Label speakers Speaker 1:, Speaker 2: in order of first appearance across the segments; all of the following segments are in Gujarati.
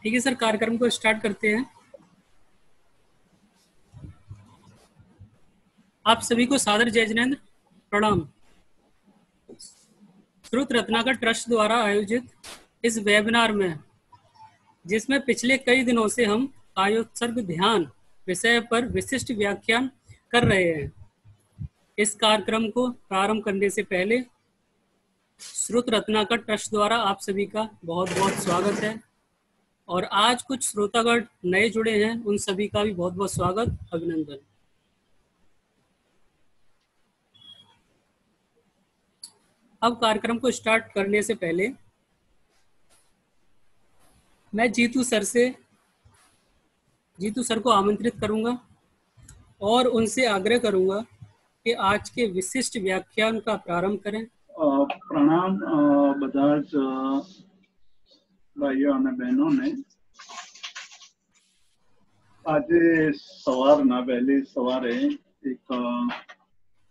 Speaker 1: ठीक है सर, कार्यक्रम को स्टार्ट करते हैं। आप सभी को सादर जय जिनेंद्र, प्रणाम। श्रुत रत्नाकर ट्रस्ट द्वारा आयोजित इस वेबिनार में, जिसमें पिछले कई दिनों से हम कायोत्सर्ग ध्यान विषय पर विशिष्ट व्याख्यान कर रहे हैं, इस कार्यक्रम को प्रारंभ करने से पहले श्रुत रत्नाकर ट्रस्ट द्वारा आप सभी का बहुत बहुत स्वागत है। और आज कुछ श्रोतागण नए जुड़े हैं, उन सभी का भी बहुत बहुत स्वागत, अभिनंदन। अब कार्यक्रम को स्टार्ट करने से पहले मैं जीतू सर को आमंत्रित करूंगा और उनसे आग्रह करूंगा कि आज के विशिष्ट व्याख्यान का प्रारंभ करें।
Speaker 2: प्रणाम બધા જ ભાઈઓ અને બહેનોને। આજે સવારના વહેલી સવારે એક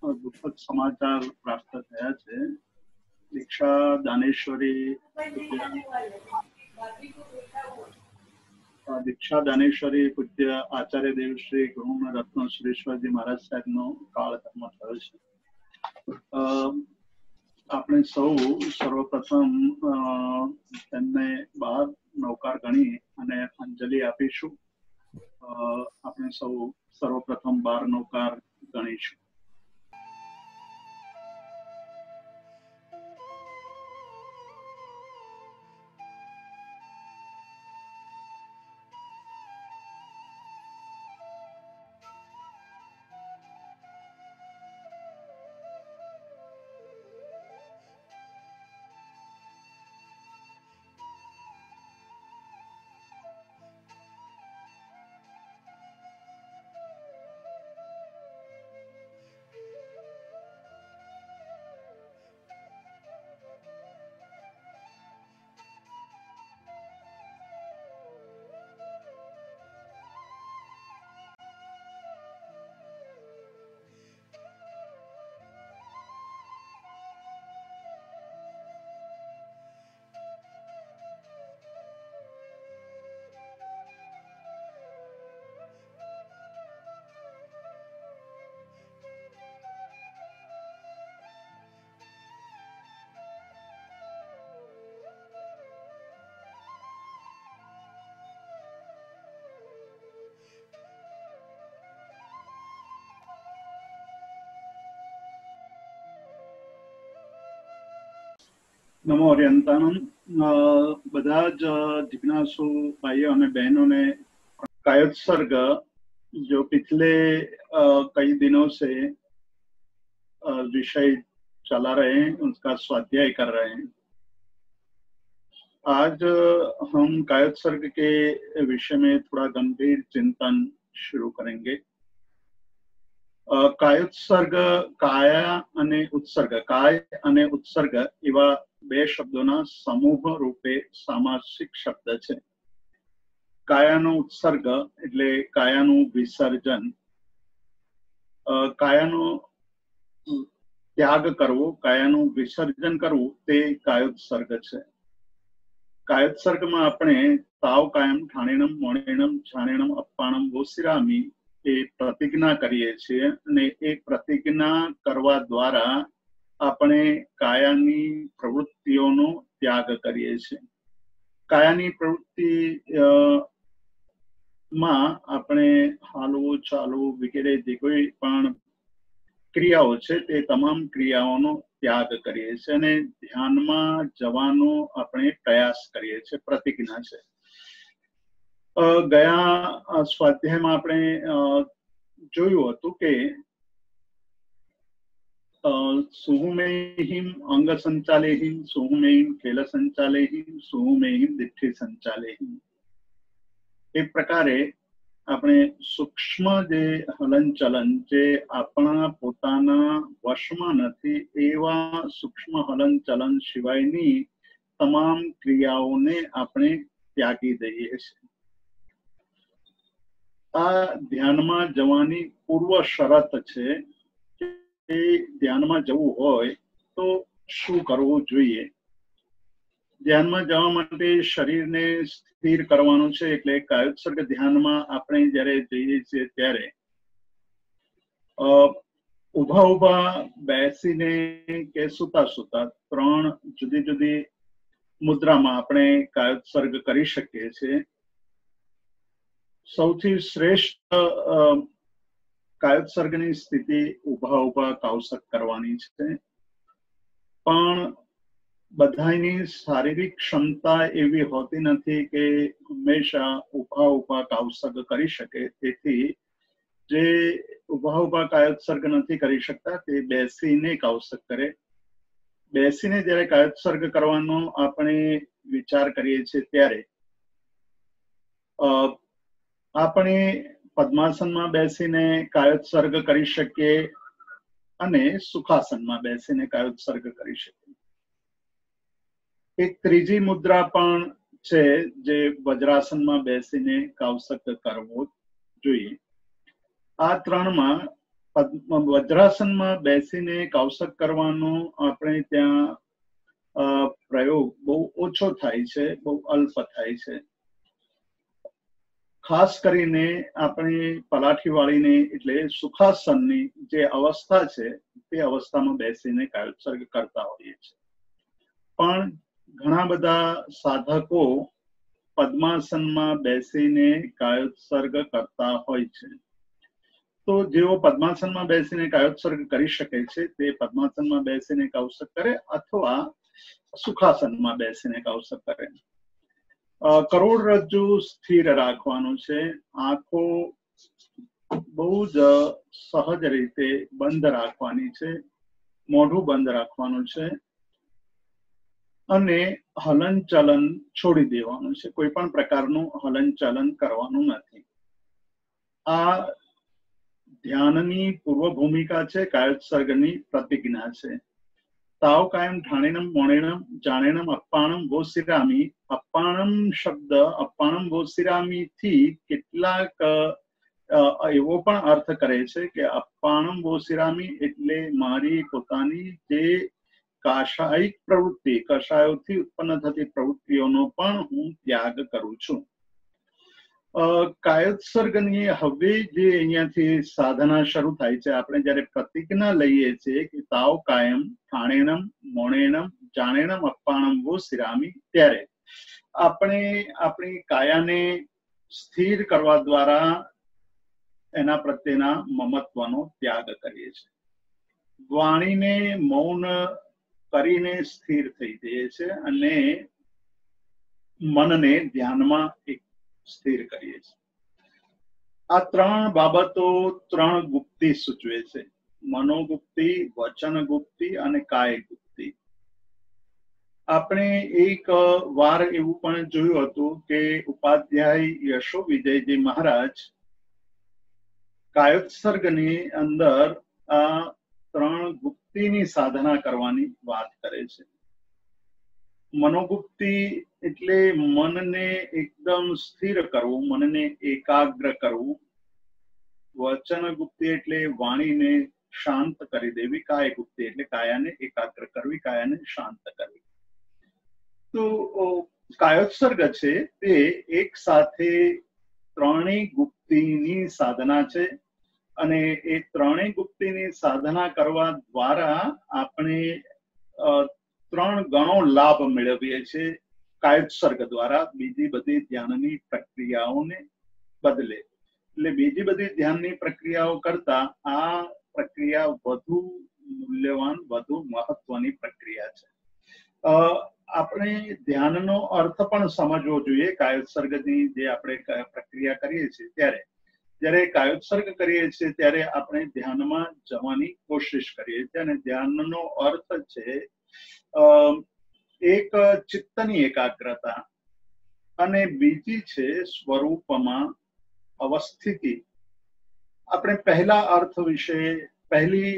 Speaker 2: દુઃખદ સમાચાર પ્રાપ્ત થયા છે। દીક્ષા દાનેશ્વરી પૂજ્ય આચાર્ય દેવશ્રી ગૃહ રત્ન સુરેશ્વરજી મહારાજ સાહેબનો કાળ કર્મ થયો છે। આપણે સૌ સર્વપ્રથમ તેમને બહાર નૌકાર ગણી અને અંજલિ આપીશું। આપણે સૌ સર્વપ્રથમ બાર નૌકાર ગણીશું। નમો અર્યંતાનમ। બધા જ જિજ્ઞાસુ ભાઈઓ અને બહેનોને कायोत्सर्ग जो पिछले कई दिनों से विषय चला रहे हैं उसका स्वाध्याय कर रहे हैं। आज हम कायोत्सर्ग के विषय में थोड़ा गंभीर चिंतन शुरू करेंगे। कायोत्सर्ग काया अने उत्सर्ग, काय अने उत्सर्ग एवा बे शब्दोना समूह रूपे सामासिक शब्द छे। कायानो उत्सर्ग एटले कायानु विसर्जन, कायानो त्याग करवो, कायानु विसर्जन करवू ते कायोत्सर्ग छे। कायोत्सर्ग में आपणे ताव कायम ठाणेणम मोणेणम छाणेणम अप्पाणम वोसिरामी ए प्रतिज्ञा करीए छीए अने ए प्रतिज्ञा करवा द्वारा આપણે કાયાની પ્રવૃત્તિઓનો ત્યાગ કરીએ છીએ। કાયાની પ્રવૃત્તિ માં આપણે હાલવું ચાલવું વગેરે જે કોઈ પણ ક્રિયાઓ છે તે તમામ ક્રિયાઓનો ત્યાગ કરીએ છીએ અને ધ્યાનમાં જવાનો આપણે પ્રયાસ કરીએ છીએ, પ્રતિજ્ઞા છે। ગયા સ્વાધ્યાયમાં આપણે જોયું હતું કે सुहुमेहिम अंग संचालेहिम सुहुमेहिम खेल संचालेहिम सुहुमेहिम दिट्ठी संचालेहिम। एक प्रकारे આપણે સૂક્ષ્મ જે હલનચલન જે આપણા પોતાના વશમાં નથી એવા સૂક્ષ્મ હલનચલન સિવાયની તમામ ક્રિયાઓને આપણે ત્યાગી દઈએ છીએ। આ ધ્યાનમાં જવાની પૂર્વ શરત છે। ध्यान में जवू होय तो शू करवू जोईए। ધ્યાનમાં જવા માટે શરીરને સ્થિર કરવાનું છે, એટલે કાયોત્સર્ગ ધ્યાનમાં આપણે જ્યારે જઈએ છીએ ત્યારે ઊભા ઊભા બેસીને કે સુતા સુતા 3 જુદી જુદી મુદ્રામાં આપણે કાયોત્સર્ગ કરી શકીએ છીએ. સૌથી શ્રેષ્ઠ કાયોત્સર્ગની સ્થિતિ ઊભા ઊભા કાવસક કરવાની છે, પણ બધાની શારીરિક ક્ષમતા એવી હોતી નથી કે હંમેશા ઊભા ઊભા કાવસક કરી શકે. તેથી જે ઊભા ઊભા કાયોત્સર્ગ નથી કરી શકતા તે બેસીને કાવસક કરે. બેસીને જ્યારે કાયોત્સર્ગ કરવાનો આપણે વિચાર કરીએ છીએ ત્યારે આપણે પદ્માસનમાં બેસીને કાયોત્સર્ગ કરી શકીએ અને સુખાસનમાં બેસીને કાયોત્સર્ગ કરી શકીએ. એક ત્રીજી મુદ્રા પણ છે જે વજ્રાસનમાં બેસીને કાવસક કરવો જોઈએ. આ 3માં વજ્રાસનમાં બેસીને કાવસક કરવાનો આપણે ત્યાં પ્રયોગ બહુ ઓછો થાય છે, બહુ અલ્પ થાય છે. ખાસ કરીને આપણે પલાઠી વાળીને એટલે સુખાસનની જે અવસ્થા છે તે અવસ્થામાં બેસીને કાયોત્સર્ગ કરતા હોઈએ છીએ. પણ ઘણા બધા સાધકો પદ્માસનમાં બેસીને કાયોત્સર્ગ કરતા હોય છે. તો જેઓ પદ્માસનમાં બેસીને કાયોત્સર્ગ કરી શકે છે તે પદ્માસનમાં બેસીને કાવસક કરે અથવા સુખાસનમાં બેસીને કાવસક કરે. કરોડરજ્જુ સ્થિર રાખવાનું છે. આંખો બહુ જ સહજ રીતે બંધ રાખવાની છે, મોઢું બંધ રાખવાનું છે અને હલનચલન છોડી દેવાનું છે. કોઈ પણ પ્રકારનું હલનચલન કરવાનું નથી. આ ધ્યાનની પૂર્વ ભૂમિકા છે, કાયોત્સર્ગની પ્રતિજ્ઞા છે. તાવ કાયમ ઠાણેનમ મોણેનમ જાણેનમ અપ્પાણમ વોસિરામી. અપ્પાણમ શબ્દ અપ્પાણમ વોસિરામી થી કેટલાક એવો પણ અર્થ કરે છે કે અપ્પાણમ વોસિરામી એટલે મારી પોતાની જે કાશાયિક પ્રવૃત્તિ, કષાયોથી ઉત્પન્ન થતી પ્રવૃત્તિઓનો પણ હું ત્યાગ કરું છું. કાયોત્સર્ગની હવે જે અહીંયાથી સાધના શરૂ થાય છે, આપણે જયારે પ્રતિજ્ઞા લઈએ છીએ કે તાવ કાયમ ઠાણેનમ મોણેનમ જાણેનમ અપ્પાણમ વોસિરામી, ત્યારે આપણે આપણી કાયાને સ્થિર કરવા દ્વારા એના પ્રત્યેના મમત્વનો ત્યાગ કરીએ છીએ. વાણીને મૌન કરીને સ્થિર થઈ જઈએ છે અને મનને ધ્યાનમાં સ્થિર કરીએ છીએ. આ 3 બાબતો 3 ગુપ્તિ સૂચવે છે: મનોગુપ્તિ, વચન ગુપ્તિ અને કાય ગુપ્તિ. આપણે એક વાર એવું પણ જોયું હતું કે ઉપાધ્યાય યશો વિજયજી મહારાજ કાયોત્સર્ગની અંદર આ 3 ગુપ્તિની સાધના કરવાની વાત કરે છે. મનોગુપ્તિ એટલે મનને એકદમ સ્થિર કરવું, મનને એકાગ્ર કરવું. વચન ગુપ્તિ એટલે વાણીને શાંત કરી દેવી. કાય ગુપ્તિ એટલે કાયાને એકાગ્ર કરવી, કાયાને શાંત કરવી. તો કાયોત્સર્ગ છે તે એક સાથે 3 ગુપ્તિની સાધના છે અને એ 3 ગુપ્તિની સાધના કરવા દ્વારા આપણે 3 ગણો લાભ મેળવીએ છીએ કાયોત્સર્ગ દ્વારા, બીજી બધી ધ્યાનની પ્રક્રિયાઓને બદલે. એટલે બીજી બધી ધ્યાનની પ્રક્રિયાઓ કરતા આ પ્રક્રિયા વધુ મૂલ્યવાન, વધુ મહત્વની પ્રક્રિયા છે. આપણે ધ્યાનનો અર્થ પણ સમજવો જોઈએ. કાયોત્સર્ગની જે આપણે પ્રક્રિયા કરીએ છીએ ત્યારે, જ્યારે કાયોત્સર્ગ કરીએ છીએ ત્યારે આપણે ધ્યાનમાં જવાની કોશિશ કરીએ છીએ અને ધ્યાનનો અર્થ છે એક ચિત્તની એકાગ્રતા અને બીજી છે સ્વરૂપમાં અવસ્થિતિ. આપણે પહેલા અર્થ વિશે, પહેલી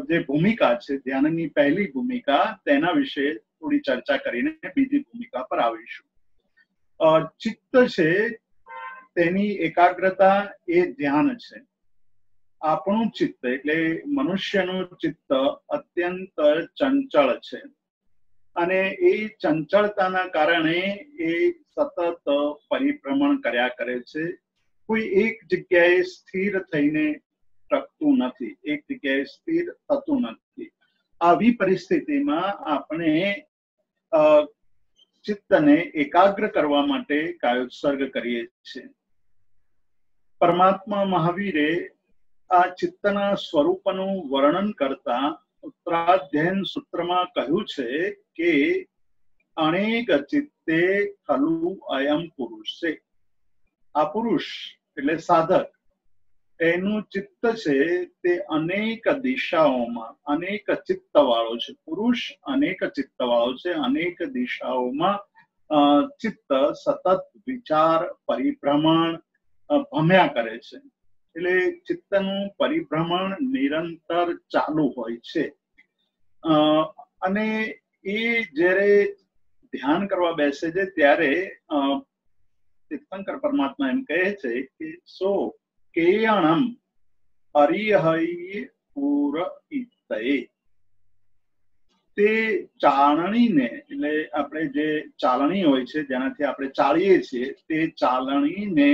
Speaker 2: જે ભૂમિકા છે ધ્યાનની પહેલી ભૂમિકા, તેના વિશે થોડી ચર્ચા કરીને બીજી ભૂમિકા પર આવીશું. ચિત્ત છે તેની એકાગ્રતા એ ધ્યાન છે. આપણું ચિત્ત એટલે મનુષ્યનું ચિત્ત અત્યંત ચંચળ છે અને એ ચંચળતાના કારણે એ સતત પરિભ્રમણ કર્યા કરે છે, કોઈ એક જગ્યાએ સ્થિર થઈને ટકતું નથી, એક જગ્યાએ સ્થિર થતું નથી. આવી પરિસ્થિતિમાં આપણે ચિત્તને એકાગ્ર કરવા માટે કાયોત્સર્ગ કરીએ છીએ. પરમાત્મા મહાવીરે આ ચિત્તના સ્વરૂપનું વર્ણન કરતા ઉત્તરાધ્યયન સૂત્રમાં કહ્યું છે કે અનેક ચિત્તે ખલુ અયમ પુરુષે. આ પુરુષ એટલે સાધક, એનું ચિત્ત છે તે અનેક દિશાઓમાં અનેક ચિત્ત વાળો છે. પુરુષ અનેક ચિત્ત વાળો છે, અનેક દિશાઓમાં ચિત્ત સતત વિચાર પરિભ્રમણ ભમ્યા કરે છે. એટલે ચિત્તનું પરિભ્રમણ નિરંતર ચાલુ હોય છે. અને એ જ્યારે ધ્યાન કરવા બેસે છે ત્યારે તીર્થંકર પરમાત્મા એમ કહે છે કે સો કેયણમ હરિહૈ પૂર ઇત્તયે. તે ચાલણીને, એટલે આપણે જે ચાલણી હોય છે જેનાથી આપણે ચાલીએ છીએ, તે ચાલણીને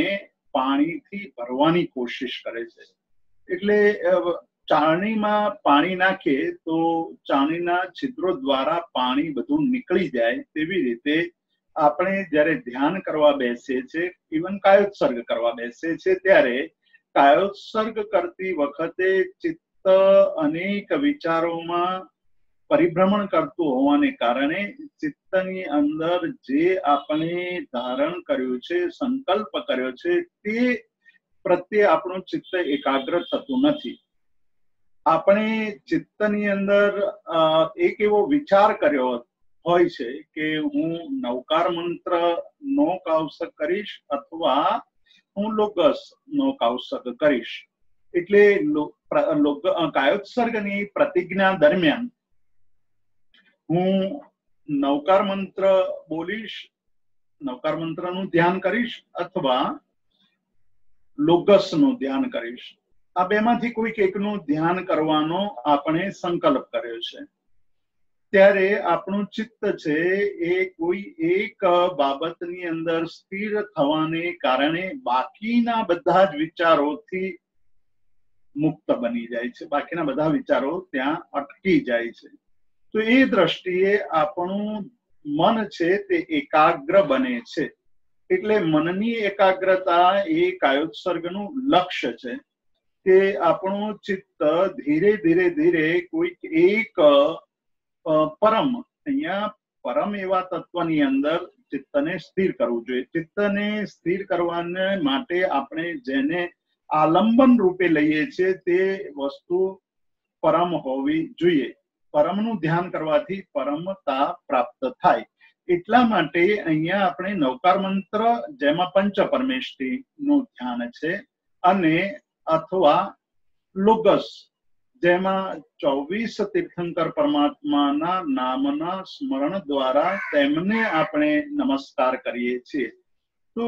Speaker 2: પાણીથી ભરવાની કોશિશ કરે છે. એટલે ચાળણીમાં પાણી નાખીએ તો ચાળણીના છિદ્રો દ્વારા પાણી બધું નીકળી જાય. તેવી રીતે આપણે જ્યારે ધ્યાન કરવા બેસીએ છીએ, ઇવન કાયોત્સર્ગ કરવા બેસીએ છીએ, ત્યારે કાયોત્સર્ગ કરતી વખતે ચિત્ત અનેક વિચારોમાં પરિભ્રમણ કરતું હોવાને કારણે ચિત્તની અંદર જે આપણે ધારણ કર્યું છે, સંકલ્પ કર્યો છે, તે પ્રત્યે આપણું ચિત્ત એકાગ્ર થતું નથી. આપણે ચિત્તની અંદર એક એવો વિચાર કર્યો હોય છે કે હું નવકાર મંત્ર નો કાવસક કરીશ અથવા હું લોગસ નો કાવસક કરીશ. એટલે કાયોત્સર્ગની પ્રતિજ્ઞા દરમિયાન હું નવકાર મંત્ર બોલીશ, નવકાર મંત્રનું ધ્યાન કરીશ અથવા લોગસનું ધ્યાન કરીશ. આ બેમાંથી કોઈક એકનું ધ્યાન કરવાનો આપણે સંકલ્પ કર્યો છે. ત્યારે આપણું ચિત્ત છે એ કોઈ એક બાબતની અંદર સ્થિર થવાને કારણે બાકીના બધા જ વિચારોથી મુક્ત બની જાય છે. બાકીના બધા વિચારો ત્યાં અટકી જાય છે. તો એ દ્રષ્ટિએ આપણું મન છે તે એકાગ્ર બને છે. એટલે મનની એકાગ્રતા એ કાયોત્સર્ગનું લક્ષ્ય છે કે આપણું ચિત્ત ધીરે ધીરે ધીરે કોઈક એક પરમ, અહીંયા પરમ એવા તત્વની અંદર ચિત્તને સ્થિર કરવું જોઈએ. ચિત્તને સ્થિર કરવાને માટે આપણે જેને આલંબન રૂપે લઈએ છીએ તે વસ્તુ પરમ હોવી જોઈએ. પરમનું ધ્યાન કરવાથી પરમતા પ્રાપ્ત થાય. એટલા માટે અહીંયા આપણે નવકાર મંત્ર જેમાં પંચ પરમેષ્ઠી નું ધ્યાન છે, અને અથવા લોગસ જેમાં 24 તીર્થંકર પરમાત્માના નામના સ્મરણ દ્વારા તેમને આપણે નમસ્કાર કરીએ છીએ. તો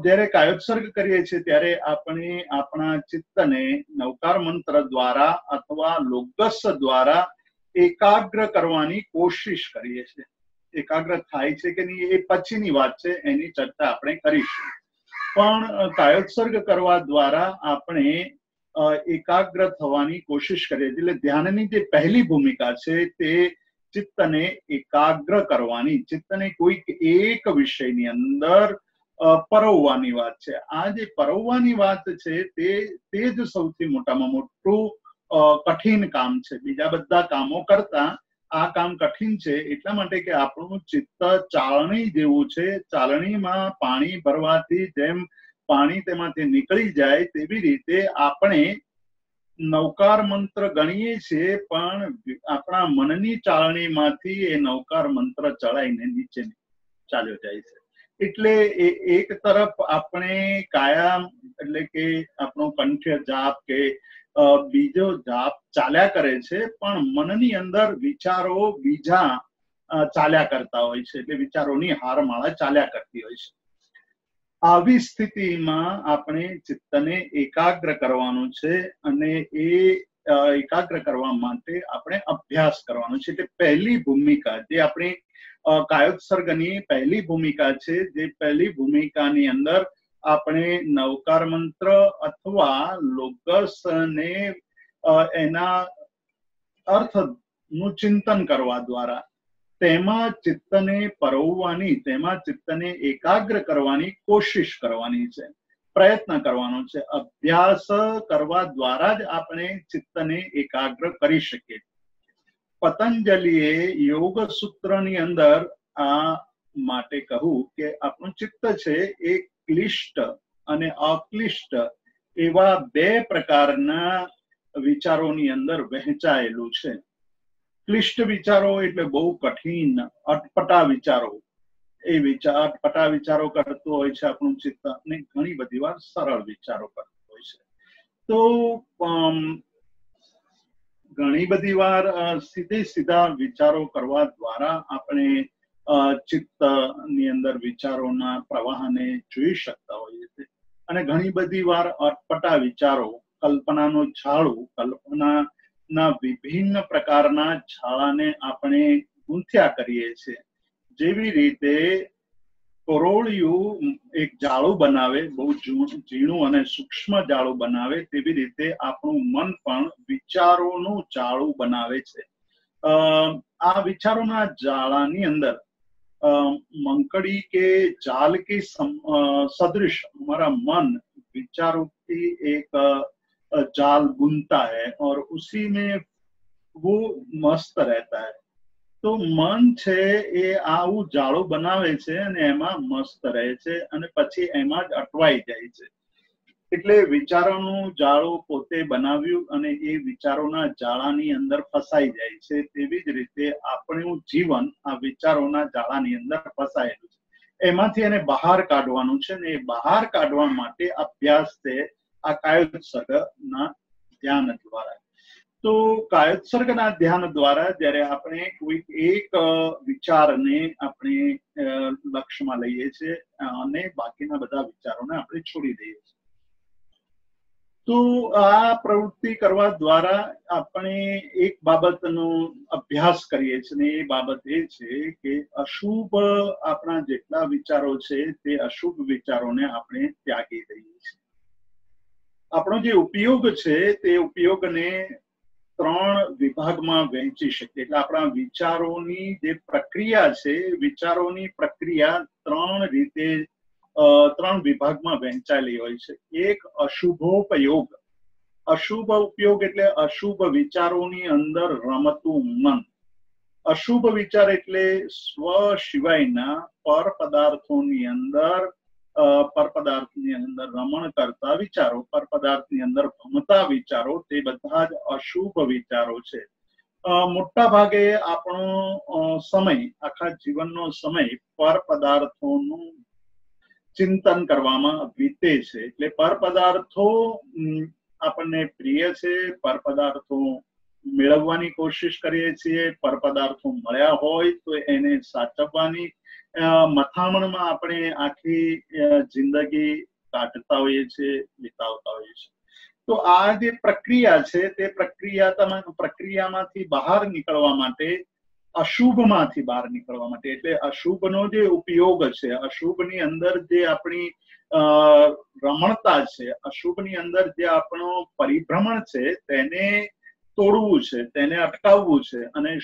Speaker 2: જ્યારે કાયોત્સર્ગ કરીએ છીએ ત્યારે આપણે આપણા ચિત્તને નવકાર મંત્ર દ્વારા અથવા લોગસ દ્વારા એકાગ્ર કરવાની કોશિશ કરીએ છીએ. એકાગ્ર થાય છે કે નહીં એ પછીની વાત છે, એની ચર્ચા આપણે કરીશું. પણ કાયોત્સર્ગ કરવા દ્વારા આપણે એકાગ્ર થવાની કોશિશ કરીએ. એટલે ધ્યાનની જે પહેલી ભૂમિકા છે તે ચિત્તને એકાગ્ર કરવાની, ચિત્તને કોઈક એક વિષયની અંદર પરોવવાની વાત છે. આ જે પરોવવાની વાત છે તે જ સૌથી મોટામાં મોટું કઠિન કામ છે. બીજા બધા કામો કરતા આ કામ કઠિન છે, એટલા માટે કે આપણું ચિત્ત ચાળણી જેવું છે. ચાળણીમાં પાણી ભરવાથી જેમ પાણી તેમાંથી નીકળી જાય તેવી રીતે આપણે નવકાર મંત્ર ગણીએ છીએ, પણ આપણા મનની ચાળણીમાંથી એ નવકાર મંત્ર ચડાઈને નીચે ચાલ્યો જાય છે. એટલે એક તરફ આપણે કાયા એટલે કે આપણો કંઠ્ય જાપ કે બીજો જાપ ચાલ્યા કરે છે, પણ મનની અંદર વિચારો બીજા ચાલ્યા કરતા હોય છે. એટલે વિચારોની હારમાળા ચાલ્યા કરતી હોય છે. આવી સ્થિતિમાં આપણે ચિત્તને એકાગ્ર કરવાનું છે, અને એ એકાગ્ર કરવા માટે આપણે અભ્યાસ કરવાનો છે. એટલે પહેલી ભૂમિકા જે આપણી કાયોત્સર્ગની પહેલી ભૂમિકા છે, જે પહેલી ભૂમિકાની અંદર આપણે નવકાર મંત્ર અથવા લોગસ ને એના અર્થનું ચિંતન કરવા દ્વારા તેમાં ચિત્તને પરોવવાની, તેમાં ચિત્તને એકાગ્ર કરવાની કોશિશ કરવાની છે, પ્રયત્ન કરવાનો છે. અભ્યાસ કરવા દ્વારા જ આપણે ચિત્તને એકાગ્ર કરી શકીએ. પતંજલિએ યોગ સૂત્રની અંદર આ માટે કહું કે આપણું ચિત્ત છે એ ક્લિષ્ટ અને અક્લિષ્ટ એવા બે પ્રકારના વિચારોની અંદર વહેંચાયેલું છે. ક્લિષ્ટ વિચારો એટલે બહુ કઠિન અટપટા વિચારો, એ અટપટા વિચારો કરતું હોય છે આપણું ચિત્ત, અને ઘણી બધી વાર સરળ વિચારો કરતું હોય છે. તો ઘણી બધી વાર સીધા વિચારો કરવા દ્વારા આપણે ચિત્તની અંદર વિચારોના પ્રવાહને જોઈ શકતા હોઈએ છીએ. અને ઘણી બધી વાર અટપટા વિચારો, કલ્પનાનો ઝાડુ, કલ્પનાના વિભિન્ન પ્રકારના ઝાડાને આપણે ગૂંથ્યા કરીએ છીએ. જેવી રીતે કોરોળિયું એક જાળું બનાવે, બહુ ઝીણું અને સૂક્ષ્મ જાળું બનાવે, તેવી રીતે આપણું મન પણ વિચારોનું જાળું બનાવે છે. આ વિચારોના જાળાની અંદર મંકડી के जाल की सदृश हमारा मन विचारों की एक जाल बुनता है और उसी में वो मस्त रहता है. તો મન છે એ આવું જાળું બનાવે છે અને એમાં મસ્ત રહે છે અને પછી એમાં જ અટવાઈ જાય છે. એટલે વિચારોનું જાળું પોતે બનાવ્યું અને એ વિચારોના જાળાની અંદર ફસાઈ જાય છે. તેવી જ રીતે આપણું જીવન આ વિચારોના જાળાની અંદર ફસાયેલું છે. એમાંથી એને બહાર કાઢવાનું છે ને એ બહાર કાઢવા માટે અભ્યાસ છે આ કાયોત્સર્ગના ધ્યાન દ્વારા. તો કાયોત્સર્ગના ધ્યાન દ્વારા જ્યારે આપણે કોઈ એક વિચારને આપણે લક્ષ્યમાં લઈએ છીએ અને બાકીના બધા વિચારોને આપણે છોડી દઈએ છીએ. તો આ પ્રવૃત્તિ કરવા દ્વારા આપણે એક બાબતનો અભ્યાસ કરીએ છીએ ને એ બાબત એ છે કે અશુભ આપણા જેટલા વિચારો છે તે અશુભ વિચારોને આપણે ત્યાગી દઈએ છીએ. આપણો જે ઉપયોગ છે તે ઉપયોગને 3 વિભાગમાં વહેંચી શકીએ. એટલે આપણા વિચારોની જે પ્રક્રિયા છે, વિચારોની પ્રક્રિયા 3 રીતે 3 વિભાગમાં વહેંચાયેલી હોય છે. એક અશુભોપયોગ. અશુભ ઉપયોગ એટલે અશુભ વિચારોની અંદર રમતું મન. અશુભ વિચાર એટલે સ્વ સિવાયના પર પદાર્થોની અંદર રમણ કરતા વિચારો, પર પદાર્થની અંદર ભમતા વિચારો, તે બધા જ અશુભ વિચારો છે. મોટા ભાગે આપણો સમય, આખા જીવનનો સમય પર પદાર્થોનું ચિંતન કરવામાં વીતે છે. એટલે પર પદાર્થો આપણને પ્રિય છે, પર પદાર્થો મેળવવાની કોશિશ કરીએ છીએ, પર પદાર્થો મળ્યા હોય તો એને સાચવવાની મથામણમાં આપણે આખી જિંદગી કાઢતા હોઈએ છીએ, વિતાવતા હોઈએ છીએ. તો આ જે પ્રક્રિયા છે તે પ્રક્રિયામાંથી બહાર નીકળવા માટે, અશુભમાંથી બહાર નીકળવા માટે, એટલે અશુભનો જે ઉપયોગ છે, અશુભની અંદર જે આપણી રમણતા છે, અશુભની અંદર જે આપણો પરિભ્રમણ છે તેને તોડવું છે, તેને અટકાવવું છે. અને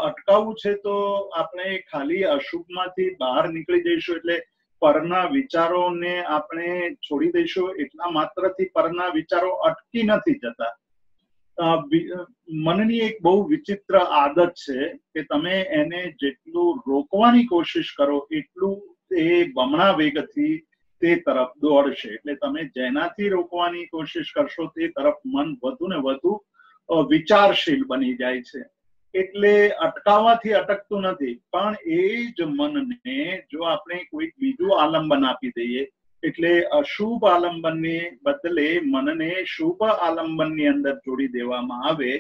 Speaker 2: અટકાવવું છે તો આપણે ખાલી અશુભમાંથી બહાર નીકળી જઈશું એટલે પરના વિચારોને આપણે છોડી દઈશું એટલા માત્રથી પરના વિચારો અટકી નથી જતા. મનની એક બહુ વિચિત્ર આદત છે કે તમે એને જેટલું રોકવાની કોશિશ કરો એટલું એ બમણા વેગથી તે તરફ દોડશે. એટલે તમે જેનાથી રોકવાની કોશિશ કરશો તે તરફ મન વધુ ને વધુ વિચારશીલ બની જાય છે. એટલે અટકાવવાથી અટકતું નથી, પણ એ જ મનને જો આપણે કોઈ બીજું આલંબન આપી દઈએ, એટલે અશુભ આલંબનને બદલે મનને શુભ આલંબનની અંદર જોડી દેવામાં આવે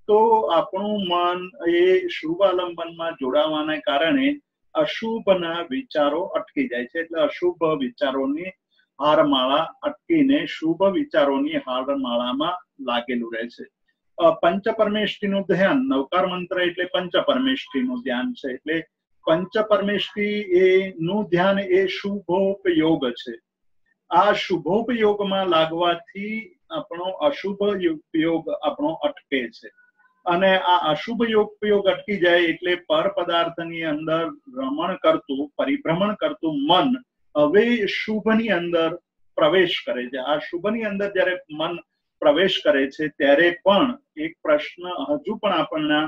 Speaker 2: તો આપણું મન એ શુભ આલંબનમાં જોડાવાના કારણે અશુભના વિચારો અટકી જાય છે. એટલે અશુભ વિચારોની હારમાળા અટકીને શુભ વિચારોની હારમાળામાં લાગેલું રહે છે. પંચ પરમેષ્ઠીનું ધ્યાન, નવકાર મંત્ર એટલે પંચ પરમેષ્ઠીનું ધ્યાન છે. એટલે પંચ પરમેષ્ઠી નું ધ્યાન એ શુભોપયોગ છે. આ શુભોપયોગમાં લાગવાથી આપણો અશુભ ઉપયોગ આપણો અટકે છે. અને આ અશુભ ઉપયોગ અટકી જાય એટલે પર પદાર્થની અંદર રમણ કરતું, પરિભ્રમણ કરતું મન હવે શુભની અંદર પ્રવેશ કરે છે. આ શુભની અંદર જ્યારે મન પ્રવેશ કરે છે ત્યારે પણ એક પ્રશ્ન હજુ પણ આપણને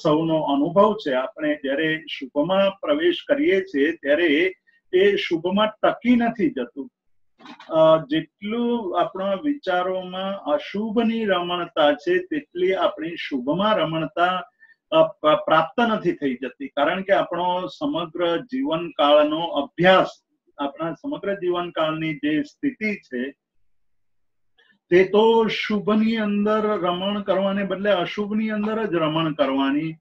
Speaker 2: સૌનો અનુભવ છે. આપણે જ્યારે શુભમાં પ્રવેશ કરીએ છીએ ત્યારે એ શુભમાં ટકી નથી જતું. જેટલું આપણા વિચારોમાં અશુભની રમણતા છે તેટલી આપણી શુભમાં રમણતા પ્રાપ્ત નથી થઈ જતી. કારણ કે આપણો સમગ્ર જીવનકાળનો અભ્યાસ, આપણા સમગ્ર જીવનકાળની જે સ્થિતિ છે તે તો શુભની અંદર રમણ કરવાને બદલે અશુભની અંદર જ રમણ કરવાની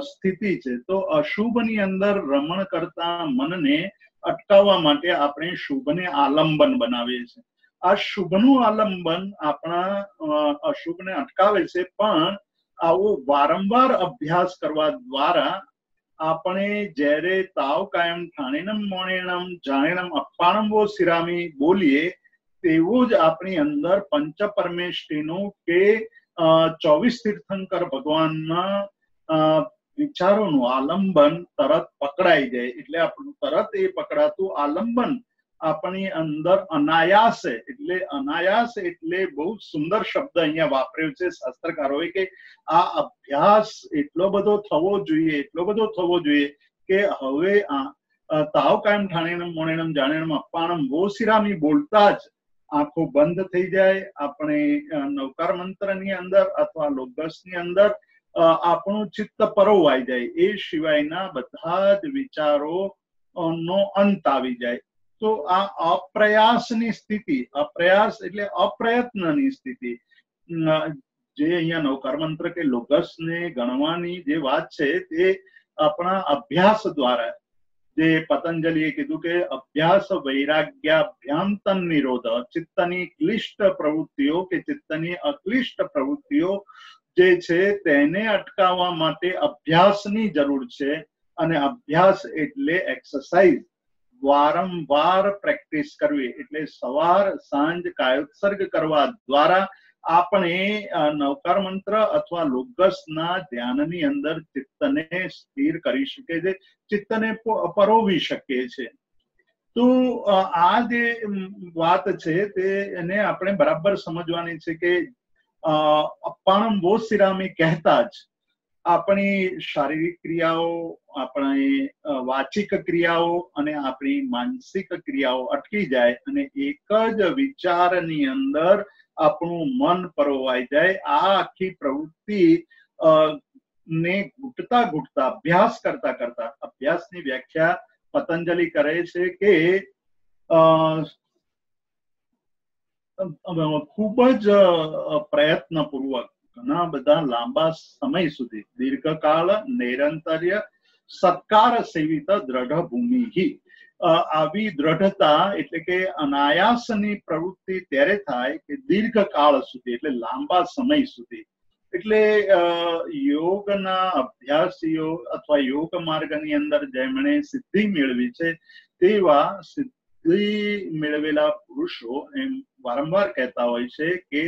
Speaker 2: સ્થિતિ છે. તો અશુભની અંદર રમણ કરતા મનને અટકાવવા માટે આપણે શુભને આલંબન બનાવીએ છીએ. આ શુભનું આલંબન આપણા અશુભને અટકાવે છે, પણ આવો વારંવાર અભ્યાસ કરવા દ્વારા આપણે જ્યારે તાવ કાયમ ઠાણેનમ મોણેનમ જાણેનમ અપ્પાણમ વો સિરામી બોલીએ તેવું જ આપણી અંદર પંચ પરમેષ્ઠીનું કે 24 તીર્થંકર ભગવાનના વિચારોનું આલંબન તરત પકડાઈ જાય. એટલે આપણું તરત એ પકડાતું આલંબન આપણી અંદર અનાયાસે, એટલે અનાયાસ એટલે બહુ સુંદર શબ્દ અહીંયા વાપર્યો છે શાસ્ત્રકારોએ કે આ અભ્યાસ એટલો બધો થવો જોઈએ કે હવે તાવ કાયમ ઠાણેનમ મોણેનમ જાણેનમ અપ્પાણમ વો સિરામી બોલતા જ આંખો બંધ થઈ જાય. આપણે નવકાર મંત્રની અંદર અથવા લોગસની અંદર આપણું ચિત્ત પરોવાઈ જાય. એ સિવાયના બધા જ વિચારો નો અંત આવી જાય. તો આ અપ્રયાસની સ્થિતિ, અપ્રયાસ એટલે અપ્રયત્નની સ્થિતિ, જે અહીંયા નવકાર મંત્ર કે લોગસને ગણવાની જે વાત છે તે આપણા અભ્યાસ દ્વારા, જે પતંજલિએ કીધું કે અભ્યાસ વૈરાગ્યાભ્યાંતન નિરોધ, ચિત્તની ક્લિષ્ટ પ્રવૃત્તિઓ કે ચિત્તની અક્લિષ્ટ પ્રવૃત્તિઓ જે છે તેને અટકાવવા માટે અભ્યાસની જરૂર છે. અને અભ્યાસ એટલે એક્સરસાઇઝ, વારંવાર પ્રેક્ટિસ કરવી. એટલે સવાર સાંજ કાયોત્સર્ગ કરવા દ્વારા આપણે નવકાર મંત્ર અથવા લોગસના ધ્યાનની અંદર ચિત્તને સ્થિર કરી શકીએ છીએ, ચિત્તને પરોવી શકીએ છીએ. તો આ જે વાત છે તેને આપણે બરાબર સમજવાની છે કે અપ્પાણમ વો સિરામી કહેતા જ આપણી શારીરિક ક્રિયાઓ, આપણી વાચિક ક્રિયાઓ અને આપણી માનસિક ક્રિયાઓ અટકી જાય અને એક જ વિચારની અંદર આપણું મન પરોવાઈ જાય. આ આખી પ્રવૃત્તિ ને ઘૂંટતા અભ્યાસ કરતા અભ્યાસની વ્યાખ્યા પતંજલિ કરે છે કે ખૂબ જ પ્રયત્નપૂર્વક ઘણા બધા લાંબા સમય સુધી દીર્ઘકાળ નૈરંતર્ય સત્કાર સેવિત દ્રઢ ભૂમિ, આવી દ્રઢતા એટલે કે અનાયાસની પ્રવૃત્તિ ત્યારે થાય કે દીર્ઘકાળ સુધી, એટલે લાંબા સમય સુધી. એટલે યોગના અભ્યાસીઓ અથવા યોગ માર્ગની અંદર જેમણે સિદ્ધિ મેળવી છે તેવા સિદ્ધિ મેળવેલા પુરુષો એમ વારંવાર કહેતા હોય છે કે